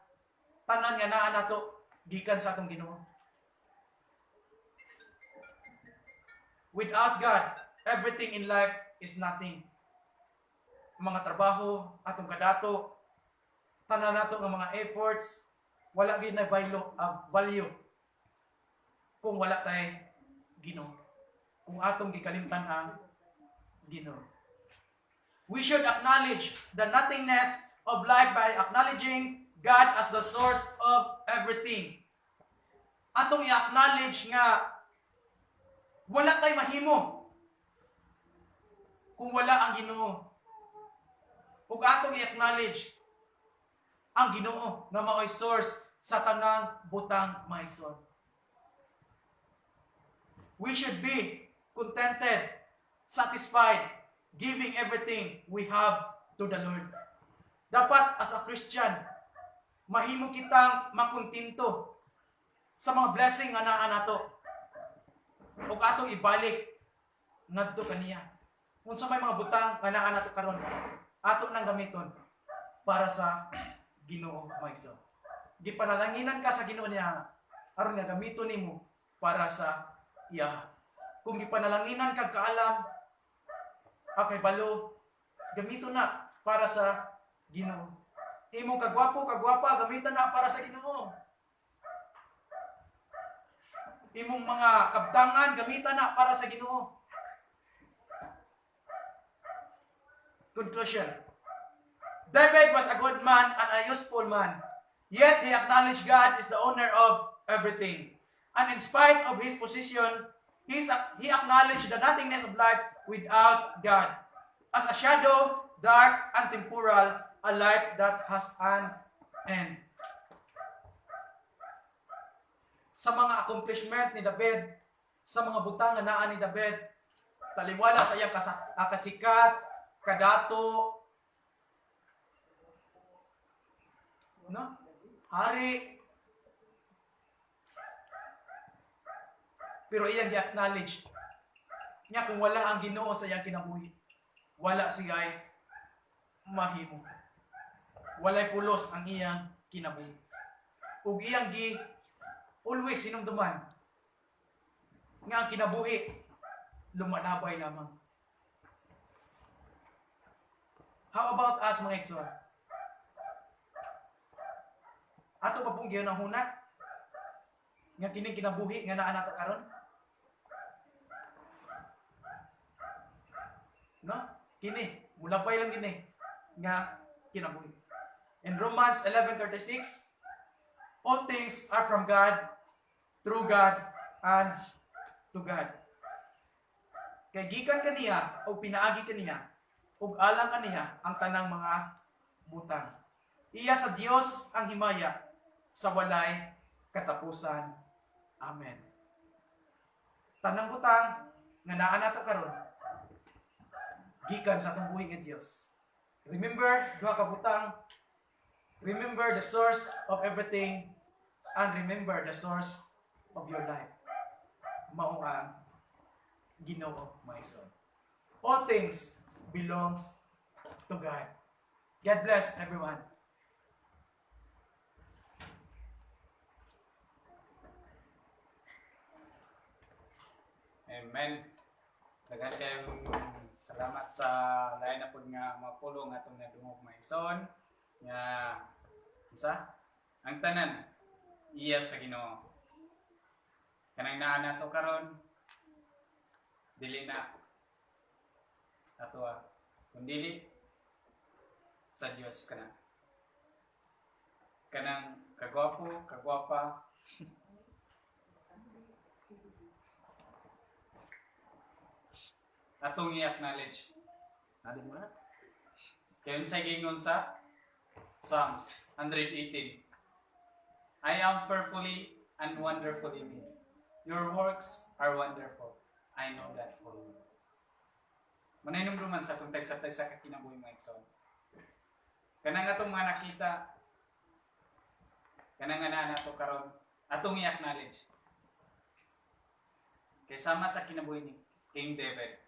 tanan nga naa nato gikan sa atong Ginoo. Without God, everything in life is nothing. Mga trabaho, atong kadato, tanan nato nga mga efforts, wala gyud na value kung wala tay Ginoo. Kung atong gikalimtan ang Ginoo. We should acknowledge the nothingness of life by acknowledging God as the source of everything. Atong i-acknowledge nga wala tay mahimo kung wala ang Ginoo. Ug atong i-acknowledge ang Ginoo nga mao'y source sa tanang butang maison. We should be contented, satisfied, giving everything we have to the Lord. Dapat as a Christian, mahimo kitang makuntinto sa mga blessing nga naa nato. Ug atong ibalik ngadto kaniya. Unsa may mga butang nga naa nato karon, ato nang gamiton para sa Ginoo maiso. Gipanalanginan ka sa Ginoo niya aron nga gamiton nimo para sa iya. Kung gipanalanginan kag kaalam, akay balo, gamiton na para sa Ginoo. Imong kagwapo, kagwapa, gamitan na para sa Ginoo. Imong mga kabtangan, gamitan na para sa Ginoo. Conclusion. David was a good man and a useful man. Yet he acknowledged God is the owner of everything. And in spite of his position, he acknowledged the nothingness of life without God. As a shadow, dark and temporal, a life that has an end. Sa mga accomplishment ni David, sa mga butang na naa ni David, taliwala sa iyang kasikat, kadato, no? Hari. Pero iyang i-acknowledge niya kung wala ang Ginoo sa iyang kinabuhi, wala siya ay mahimo. Walay pulos ang iyang kinabuhi. Ug iyang always hinumduman nga ang kinabuhi lumanabay lamang. How about us mga igsoon? Ato pa pong giyon ang hunat nga kining kinabuhi nga naa nato karon? No? Kini, mulabay lang kini nga kinabuhi. In Romans 11:36, all things are from God, through God, and to God. Kay gikan kaniya o pinaagi kaniya ug alang kaniya ang tanang mga butang. Iya sa Dios ang himaya sa walay katapusan. Amen. Tanang butang nga naa nato karon gikan sa atong buhi nga Dios. Remember duha ka butang. Remember the source of everything and remember the source of your life. Mao ang Ginoo, my son. All things belongs to God. God bless everyone. Amen. Daghang kayong salamat sa lain na pud nga mga pulong atong nadungog maison nga isa ang tanan iya sa Ginoo. Kanang naa nato karon dili na ato kundi sa Dios kanang kagwapo kagwapa atong i-acknowledge. Natin mo na. Kaya sa gingon sa Psalms 118. I am fearfully and wonderfully made. Your works are wonderful. I know that fully. Manayinumduman sa kontekst sa kakinabuhi mga igsoon. Kanang atong mga nakita, kanang nga nato karon, atong i-acknowledge. Kay sama sa kinabuhi ni King David.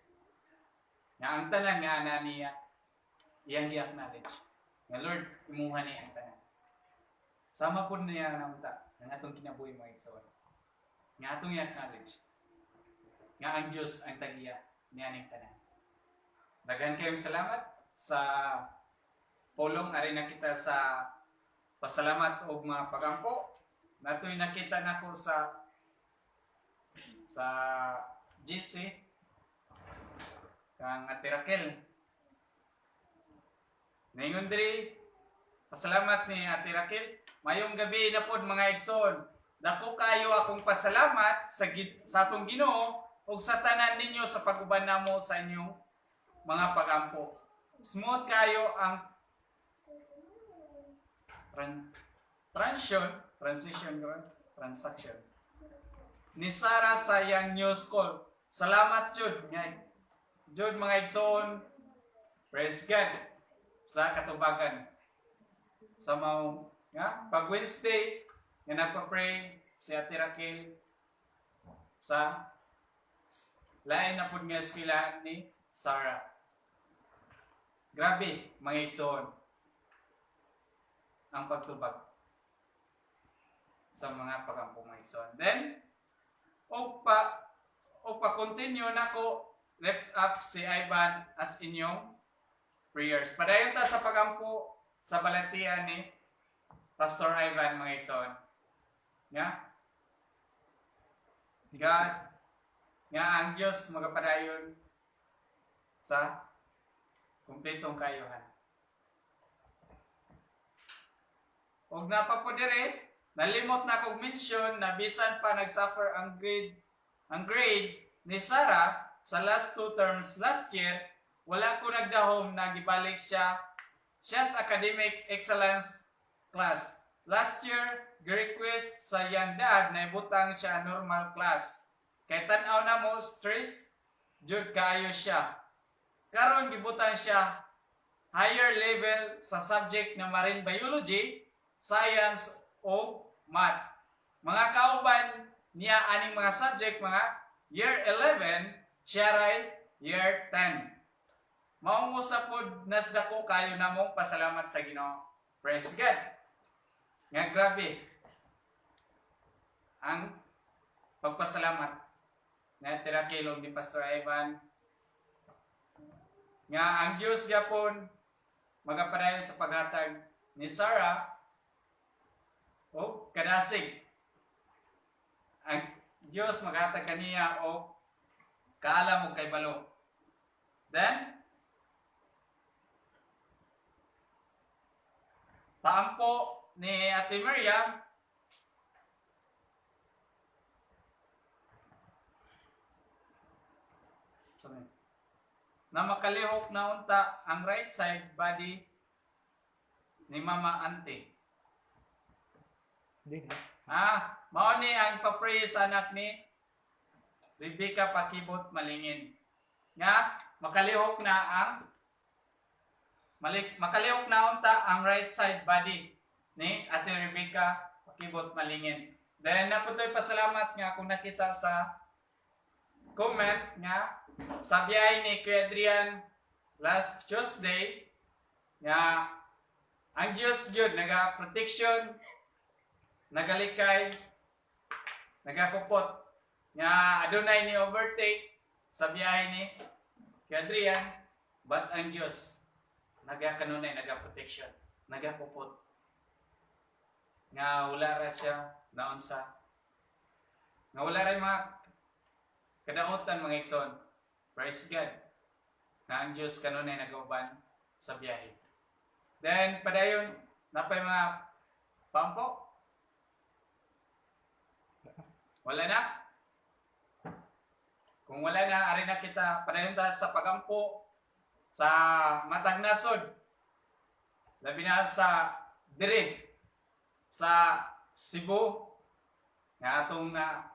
Nga ang tanan nga ana niya iyang i-acknowledge. Nga Lord, imuha niya ang tanan. Sama po niya ang uta ng atong kinabuhi mga igsoon. Nga atong i-acknowledge. Nga ang Diyos ang tagiya niya ning tanan. Daghan kayong salamat sa pulong ari na kita sa pasalamat og mga pagampo. Natoy nakita nako sa GC kang Ate Raquel. Ngayon diri pasalamat ni Ate Raquel. Mayong gabi na pod mga igsoon. Dako kayo akong pasalamat sa atong Ginoo ug sa tanan ninyo sa pag-uban namo sa inyong mga pagampo. Smooth kayo ang transaction ni Sarah sa yang news call. Salamat jud mga igsoon. Praise God sa katubagan. Sa mao nga pag Wednesday nga nagpa-pray si Ate Raquel sa lain na pud nga eskwela ni Sarah. Grabe mga igsoon ang pagtubag sa mga pagampo mga igsoon. Then o pa-continue nako lift up si Ivan as inyong prayers. Padayon ta sa pagampo sa balatian ni Pastor Ivan mga igsoon. Nga? God, nga ang Diyos magapadayon sa kumpletong kayuhan. Og napa po dire, nalimot na kog mention na bisan pa nagsuffer ang grade ni Sarah sa last 2 terms last year, wala ko nagdahom na gibalik siya's academic excellence class. Last year, gi-request sa iyang dad na ibutang siya normal class. Kay tan-aw na mo stress jud kaayo siya. Karon gibutang siya higher level sa subject na marine biology, science o math. Mga kauban niya aning mga subject mga year 11, siya ray year 10. Maong usapod nasdako kayo namong pasalamat sa Ginoo. Praise God. Nga grabe ang pagpasalamat na tirakilog ni Pastor Ivan nga ang Diyos gapon magapadayon sa paghatag ni Sarah o kadasig. Ang Diyos maghatag kaniya o kaalam mo kay balo. Then paampo ni Ate Miriam na makalihok na unta ang right side body ni Mama Ante. Mao ni ang papray sa anak ni Rebecca Pakibot Malingin. Nga makalihok na unta ang right side body ni Ate Rebecca Pakibot Malingin. Then naputoy pasalamat nga kung nakita sa comment nga sa biyahe ni Kuya Adrian last Tuesday nga ang Diyos Jud naga-protection, nagalikay, nagakupot nga adunay ni overtake sa biyahe ni Kuya Adrian, but ang Diyos nagakanunay, nagaprotection, nagakupot nga wala ra siya naon sa nga wala ra mga kadaotan mga igsoon. Praise God na ang Diyos kanunay nagauban sa biyahe. Then padayon napay mga pampo. Wala na? Kung wala na, ari na kita padayon ta sa pagampo sa matag nasod. Labi na sa dire sa Cebu nga atong na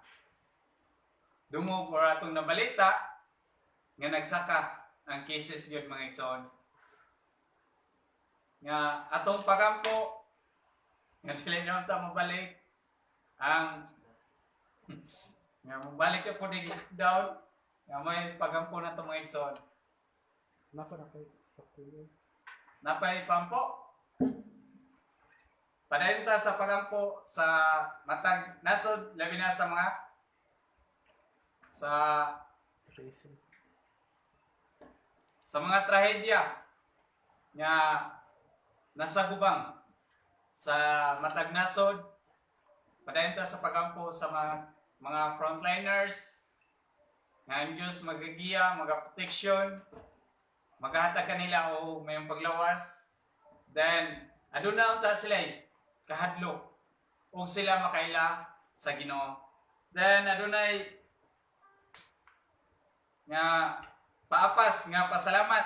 dumog or atong nabalita nga nagsaka ang cases gyud mga igsoon. Nga atong pagampo nga dili na ta mabalik ang nga mabalik ko di down nga may pagampo na to mga igsoon. Napay pampo. Padayon ta sa pagampo sa matag nasod labi na sa mga sa mga trahedya nga nasa gubang sa matag nasod. Padayon ta sa pagampo sa mga frontliners nga ang Diyos magagiya, magaproteksyon, maghatag kanila o mayong paglawas. Then aduna ta sila kahadlok o sila makaila sa Ginoo. Then adunay nga paapas nga pasalamat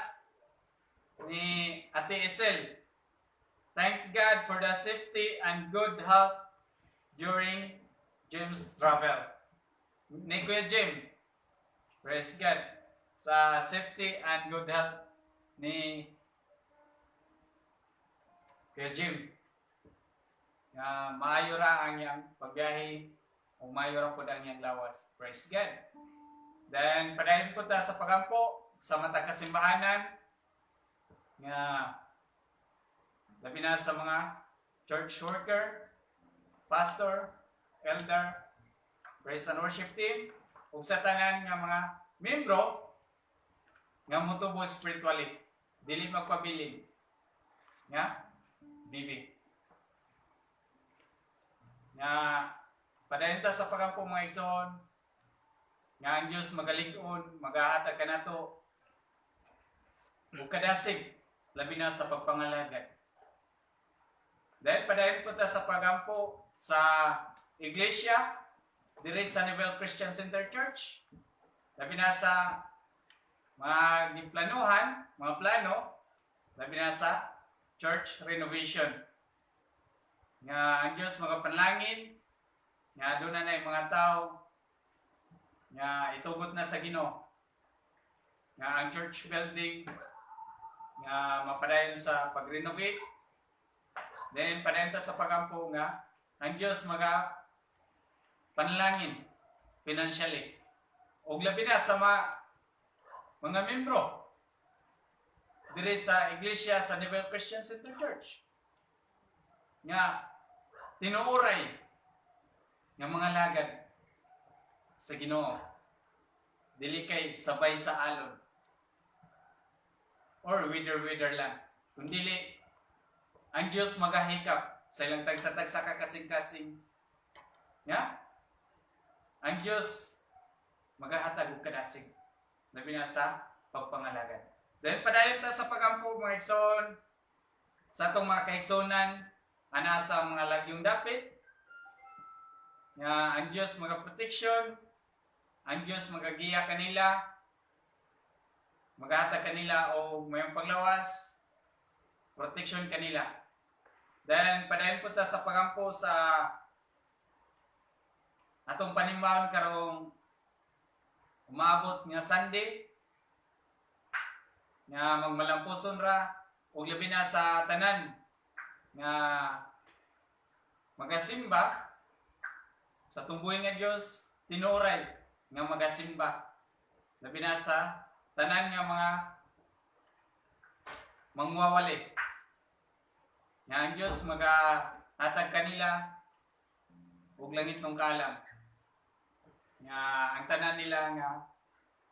ni Ate Isel. Thank God for the safety and good health during Jim's travel. Ni Kuya Jim, praise God sa safety and good health ni Kuya Jim. Maayo ra ang iyang pagbiyahe o maayo ra pud ang iyang lawas. Praise God. Then padayon po ta sa pagampo sa matag kasimbahanan nga labi na sa mga church worker, pastor, elder, praise and worship team ug sa tanan nga mga membro nga motubo spiritually, dili magpabilin nga bibi. Nga padayon ta sa pagampo mga igsoon nga ang Diyos magalig-on, magahatag kanato ug kadasig labi na sa pagpangalagad. Dahil padayon po ta sa pagampo sa iglesia, diri sa Nivel Christian Center Church. Labi na sa mga giplanuhan, mga plano, labi na sa church renovation. Nga ang Diyos magapanlangin, nga doon na yung mga tao, nga itugot na sa Ginoo. Nga ang church building, nga mapadayon sa pag-renovate. Then, padayon ta sa pagampo nga, ang Diyos panalangin financially. O labi na sa mga membro diri sa iglesia sa Nivel Christian Center Church. Nga, tinuuray ng mga lagad sa Ginoo. Dili kay sabay sa alon. Or wither lang. Kung dili, ang Diyos magahikap sa ilang tagsa-tagsa kakasing-kasing. Nga? Ang Diyos magahatag og kadasig. Labi na sa pagpangalagan. Dahil padayon ta sa pagampo mga igsoon, sa atong mga kaigsonan, ana sa mga lagyong dapit, nga ang Diyos magaproteksyon, ang Diyos magagiya kanila, maghatag kanila o mayong paglawas, protection kanila. Then, padayon po ta sa pagampo sa atong panimbaon karong umabot nga Sunday, nga magmalampuson ra, o labi na sa tanan, nga magasimba, sa tumbuhin nga Diyos, tinuray, nga magasimba. Labi na sa tanan nga mga mangwawali. Nga ang Diyos magahatag kanila ug langit ng kalam. Nga ang tanan nila nga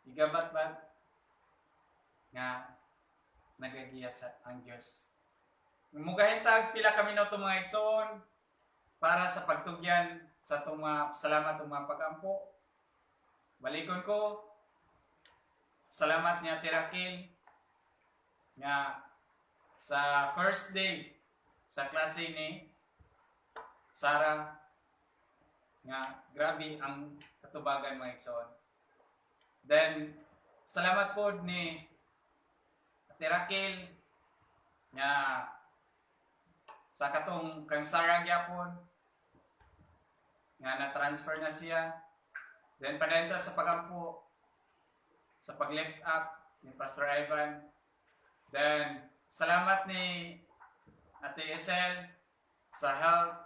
igabat-bat nga nagagiya sa ang Diyos. Mugahintag pila ka minuto mga igsoon para sa pagtugyan sa itong mga salamat ng mga pagampo. Balikon ko, salamat niya Tirakil nga sa first day sa klase ni Sarah nga grabe ang katubagan mga igsoon. Then salamat po ni Tirakil nga sa katong kang Sarah gyapon nga na-transfer na siya. Then padayon ta sa pagampo sa pag-lift up ni Pastor Ivan. Then salamat ni Ate Isel sa health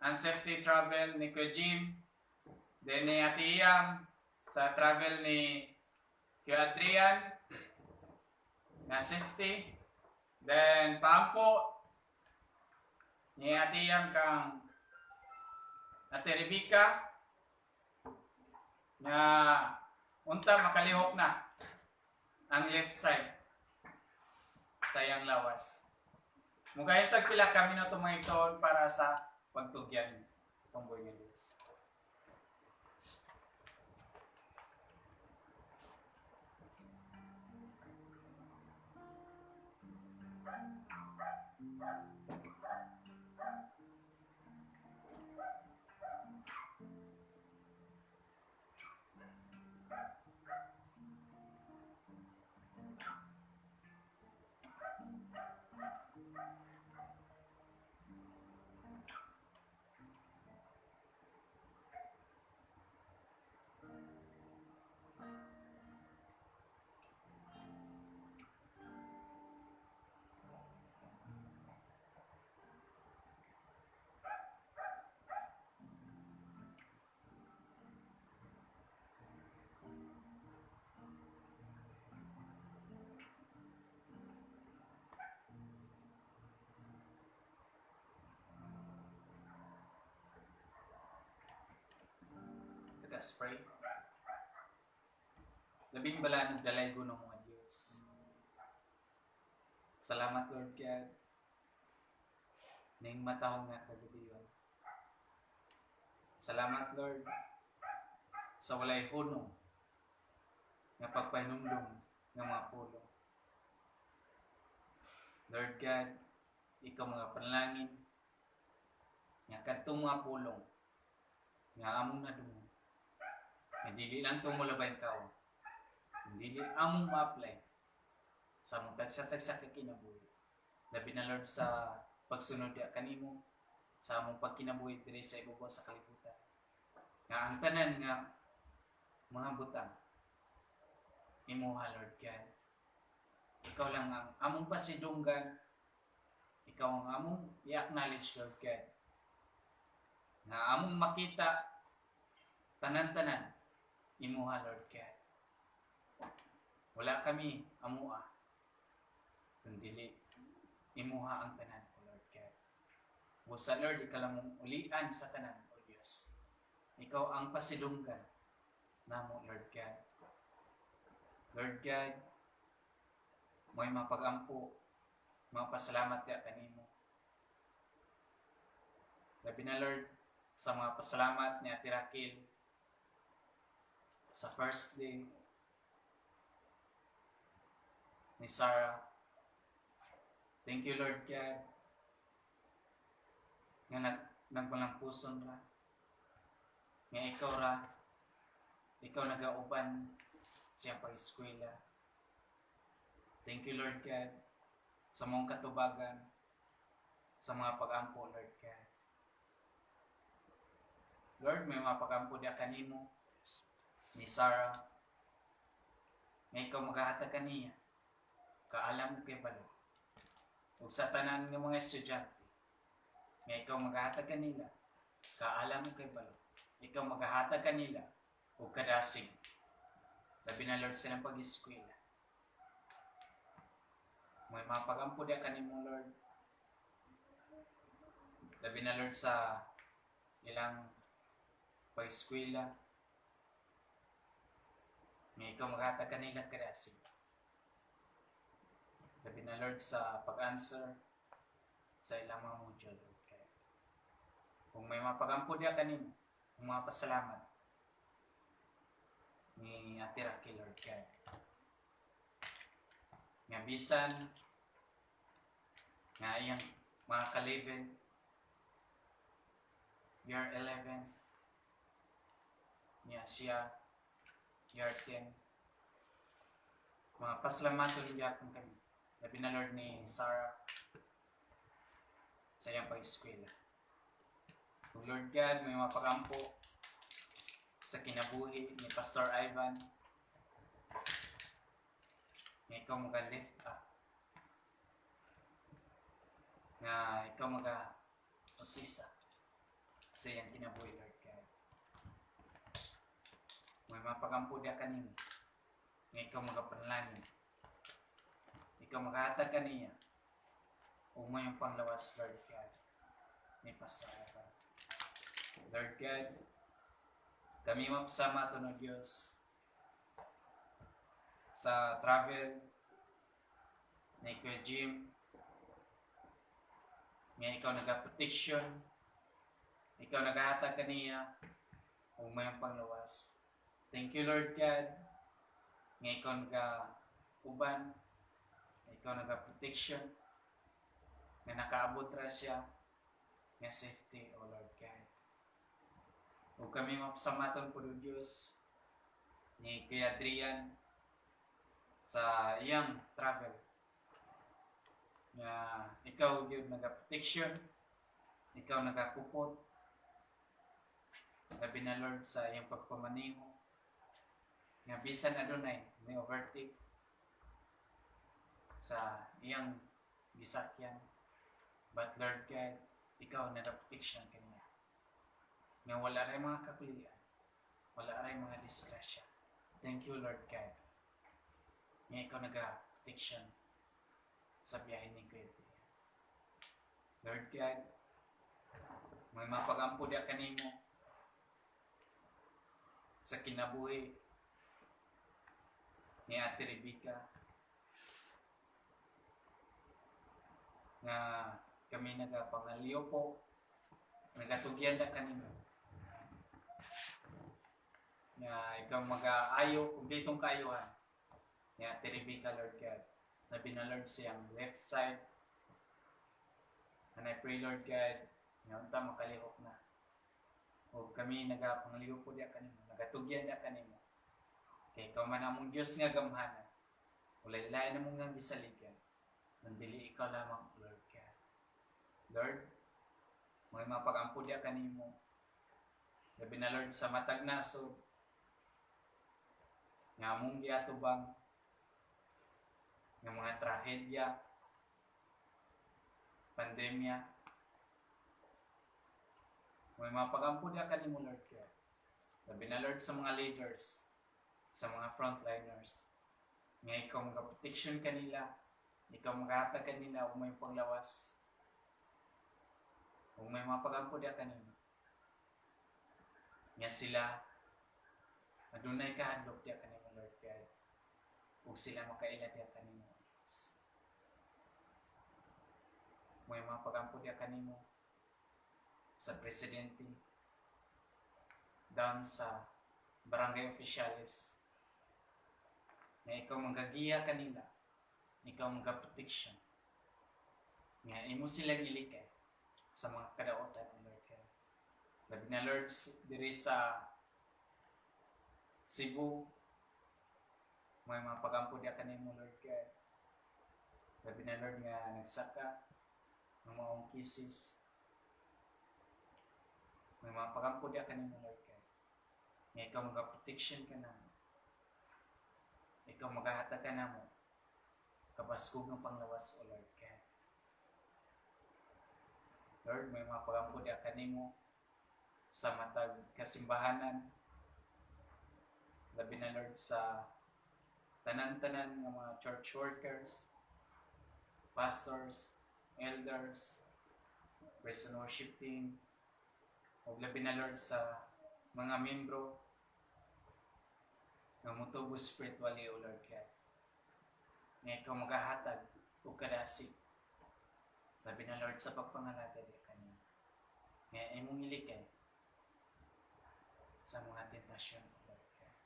and safety travel ni Kuya Jim. Then ni Ate Iyam sa travel ni Kuya Adrian na safety. Then paampo ni Ate Iyam kang Ate Rebecca nga unta makalihok na ang left side sa iyang lawas. Mugahintag pila ka minuto mga igsoon para sa pagtugyan ng buhay ni Diyos. Let us pray. Labing bala ng dalay ko ng mga Diyos. Salamat Lord God. Ning matahong nga kagabiyon. Salamat Lord sa walay hunong nga pagpahinumdum ng mga pulo. Lord God, ikaw mga panalangin, nga kadtong mga pulong, nga among nadungog, nga dili lang tumulabay tao, dili among ma-apply sa among tagsa-tagsa ka kinabuhi. Labi na Lord sa pagsunod ya kanimo, sa among pagkinabuhi diri sa ibabaw sa kalibutan. Nga ang tanan nga mga butang, imuha Lord God. Ikaw lang ang among pasidunggan, ikaw ang among i-acknowledge Lord God. Nga among makita, tanan-tanan, imuha Lord God. Wala kami amua, kundi imuha ang tanan o Lord God. Busa Lord, ikaw lang mong ulian sa tanan o Diyos. Ikaw ang pasidunggan namo Lord God. Lord God, mo'y mapag-ampo, mapasalamat ka kanimo. Labi na Lord, sa mga pasalamat ni Ate Raquel sa first day ni Sarah. Thank you Lord God nga nagmalampuson ra, nga ikaw nagauban siya pag-eskwela. Thank you Lord God sa mong katubagan, sa mga pag-ampo Lord God. Lord, may mga pag-ampo dia kanimo ni Sarah, nga ikaw maghahatag kaniya, kaalam mo kay balo. Ug sa tanan ng mga estudyante, nga ikaw maghahatag kanila, kaalam mo kay balo. Ikaw maghahatag kanila, ug kadasig. Labi na Lord silang pag-eskwela. May mga pag-ampo dia kanimo Lord. Labi na Lord sa ilang pag-eskwela. Nga ikaw maghatag kanila kadasig. Labi na Lord sa pag-answer sa ilang mga module Lord God. Kung may mga pag-ampo dia kanimo, kung mga pasalamat ni Ate Raquel Lord God. Nga bisan nga iyang mga ka-11, year 11, niya siya, year 10, mga pasalamaton niya kung kami. Labi na Lord ni Sarah sa iyang pag-eskwela. Kung Lord God, may mga pag-ampo sa kinabuhi ni Pastor Ivan, nga ikaw mag-lift up, nga ikaw mag-usisa sa iyang kinabuhi Lord God. May mga pag-ampo dia kanino, nga ikaw mag-panalangin, ikaw maghatag kaniya, kung may panglawas Lord God ni Pastor Ivan. Lord God, kami mapasama ito ng Diyos sa travel ni Kuya Jim, nga ikaw nag-protection, ikaw naghahatag kaniya kung may panglawas. Thank you Lord God, nga ikaw nag-uban, ikaw nag-protection, nga nakaabot ra siya, nga safety o Lord God. Kung kami mapasamaton po ng Diyos ni Kuya Adrian sa iyang travel, nga ikaw yun nag-protection, ikaw nagakupot, labi na Lord sa iyang pagpamaniho, nga bisan adunay may overtake sa iyang gisakyan, but Lord God, ikaw nag-protection kaniya. Nga wala rin mga kakulian, wala rin mga disgrasya. Thank you Lord God. Nga ikaw nag-protection sa biyahe ni Kuya. Lord God, may mapag-ampo dia kanimo sa kinabuhi ni Ate Rebecca, nga kami nagapangaliyo po, nagatugyan na kanino, nga ikaw mag-aayo kung ditong kaayuhan ni Ate Rebecca Lord God, na binalord siyang left side, And I pray, Lord God, nga unta makalihok na. O kami nagapangliw po diya kanimo, nagatugyan diya kanimo. Kay ikaw man among Diyos nga gamhanan. Ulay-lay na mong nga gisaligan. Nandili ikaw lamang, Lord God. Lord, mga mapag-ampo diya kanimo. Labi na, Lord, sa matag nasod, nga among giatubang, nga mga trahedya, pandemya, may mapag-ampo diya kanimo, Lord God. Labi na, Lord, sa mga leaders, sa mga frontliners, nga ikaw mag-protection kanila, ikaw mag-hatag kanila, o may panglawas, o may mapag-ampo diya kanimo. Nga sila, adunay kahadlok diya kanimo, Lord God, o sila makaila diya kanimo. May mapag-ampo diya kanimo sa presidente, down sa barangay officials, nga ikaw magagiya kanila, ikaw magaprotection, nga imo silang ilikay sa mga kadaotan ng Lord God. Labi na, Lord, diri sa Cebu, may mapag-ampo diya kanimo, Lord God. Labi na, Lord, nga nagsaka ng mga ongkisis, may mapag-ampo diya kanimo, Lord God. Nga ikaw magaprotection ka na, ikaw maghahatag ka na mo, kabaskog ng panglawas, O Lord God. Lord, may mapag-ampo diya kanimo sa matag kasimbahanan, labi na, Lord, sa tanan-tanan ng mga church workers, pastors, elders, praise and worship team, o labi na, Lord, sa mga membro ng mutubo spiritually, O Lord God. Nga ikaw maghahatag o kadasig, labi na, Lord, sa pagpangalaga di kanina. Nga imong ilikay sa mga tentasyon, O Lord God.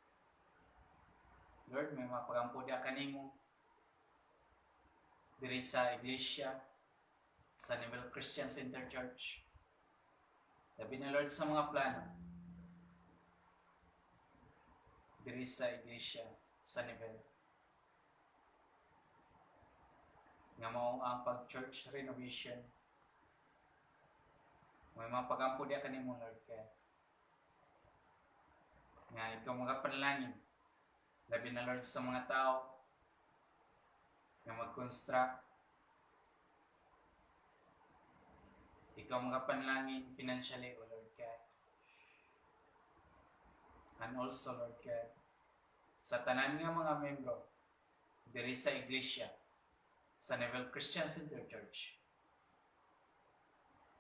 Lord, may mapag-ampo diya kanimo diri sa iglesia, sa Nivel Christian Center Church. Labi na, Lord, sa mga plano diri sa iglesia, sa Nivel, nga mao ang pag-church renovation. May mapag-ampo diya kanimo, Lord God. Nga ikaw mga panalangin, labi na, Lord, sa mga tao nga mag-construct, ikaw mga panalangin financially, O Lord God. And also, Lord God, sa tanan nga mga membro diri sa iglesia, sa Nivel Christian Center Church,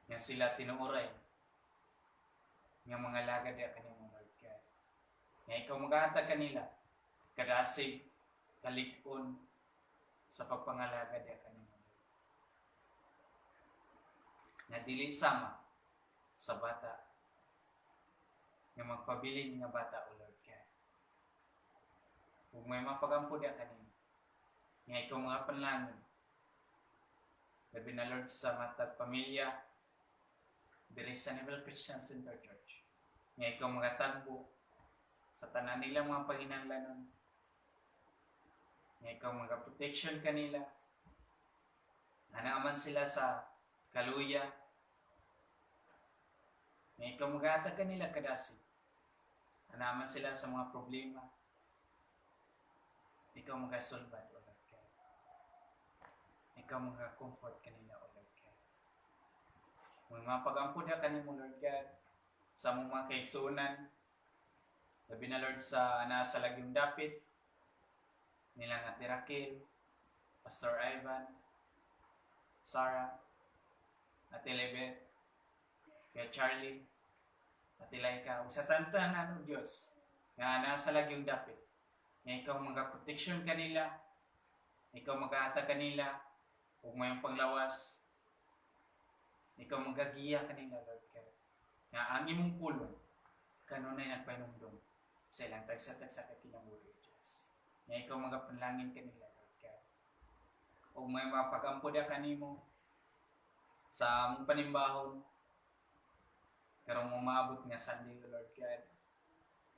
nga sila tinuoray nga mga lagad diya kanimo, Lord God. Nga ikaw maghahatag kanila kadasig, kalikon sa pagpangalaga diya kanimo, nga dili sama sa bata, nga magpabilin nga bata, O Lord God. Kung may mapag-ampo diya kanimo, nga ikaw mga panalangin, labi na, Lord, sa matag pamilya diri sa Nivel Christian Center Church, nga ikaw mga tagbo sa tanan nilang mga panginahanglanon, nga ikaw mga protection kanila, anaaman sila sa kaluya, nga ikaw maghatag kanila kadasig, anaaman sila sa mga problema, ikaw magasulbad, O Lord God. Ikaw mag-comfort kanila, O Lord God. Kung mapag-ampo na kanimo, Lord God, sa mga kaigsunan, labi na, Lord, sa nasa Lagyong Dapit, nilang Ate Raquel, Pastor Ivan, Sarah, Ate Lebet, Kuya Charlie, Ate Laika, ug sa tantanan ng Diyos, nga nasa Lagyong Dapit, nga ikaw mag-protection kanila, ikaw mag-aata kanila, ug mayong panglawas, ikaw magagiya kanila, Lord God. Nga ang imong pulong, kanunay nagpainumdum sa ilang tagsa-tagsa ka kinabuhi, Diyos. Nga ikaw magapanlangin kanila, Lord God. Ug may mapag-ampo diya kanimo sa among panimbahon karong umabot nga Sunday, Lord God.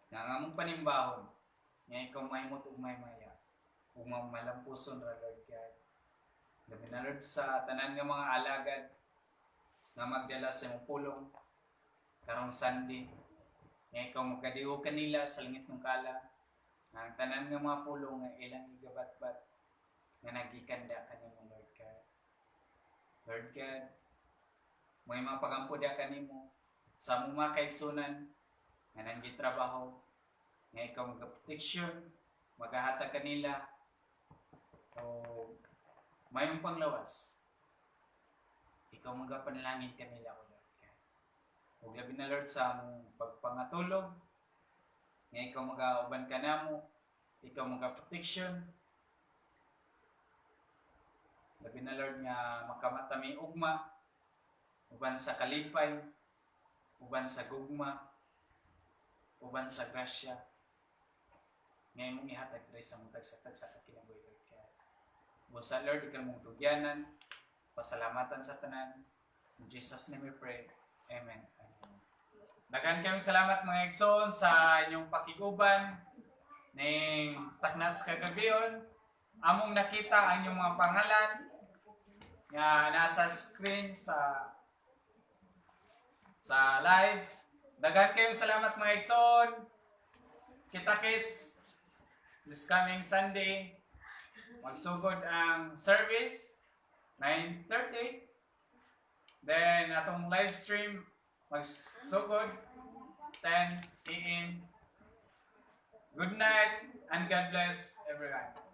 Nga ang among panimbahon nga ikaw mahimot ug maya ug malampuson ra, Lord God. Labi na, Lord, sa tanan nga mga alagad nga magdala sa imong pulong karong Sunday, nga ikaw magkadiho kanila sa langit ng kala, nga ang tanan nga mga pulong nga ilang igabat-bat nga nagikanda kanimo, Lord God. Lord God, may mga pagampuda kanimo sa among mga kaigsunan nga nanggitrabaho, nga ikaw magproteksyon, maghahatag kanila o may mong panglawas. Ikaw magapanalangin kanila, O Lord God. Ug labi na, Lord, sa among pagpangatulog, nga ikaw magauban ka namo, ikaw magaproteksyon. Labi na, Lord, nga makamatami ugma, uban sa kalipay, uban sa gugma, uban sa grasya, nga imong ihatag diri sa mga tagsa-tagsa ka kinabuhi, Lord God. Busa, Lord, ikaw mong tugyanan, pasalamatan sa tanan. In Jesus' name we pray. Amen. Amen. Daghan kami salamat mga igsoon sa inyong pakiguban ning taknas kagabion. Among nakita ang inyong mga pangalan nga nasa screen sa live. Daghan kayong salamat mga igsoon. Kita-kits this coming Sunday. Magsugod ang service 9:30. Then atong live stream magsugod 10 AM. Good night and God bless everyone.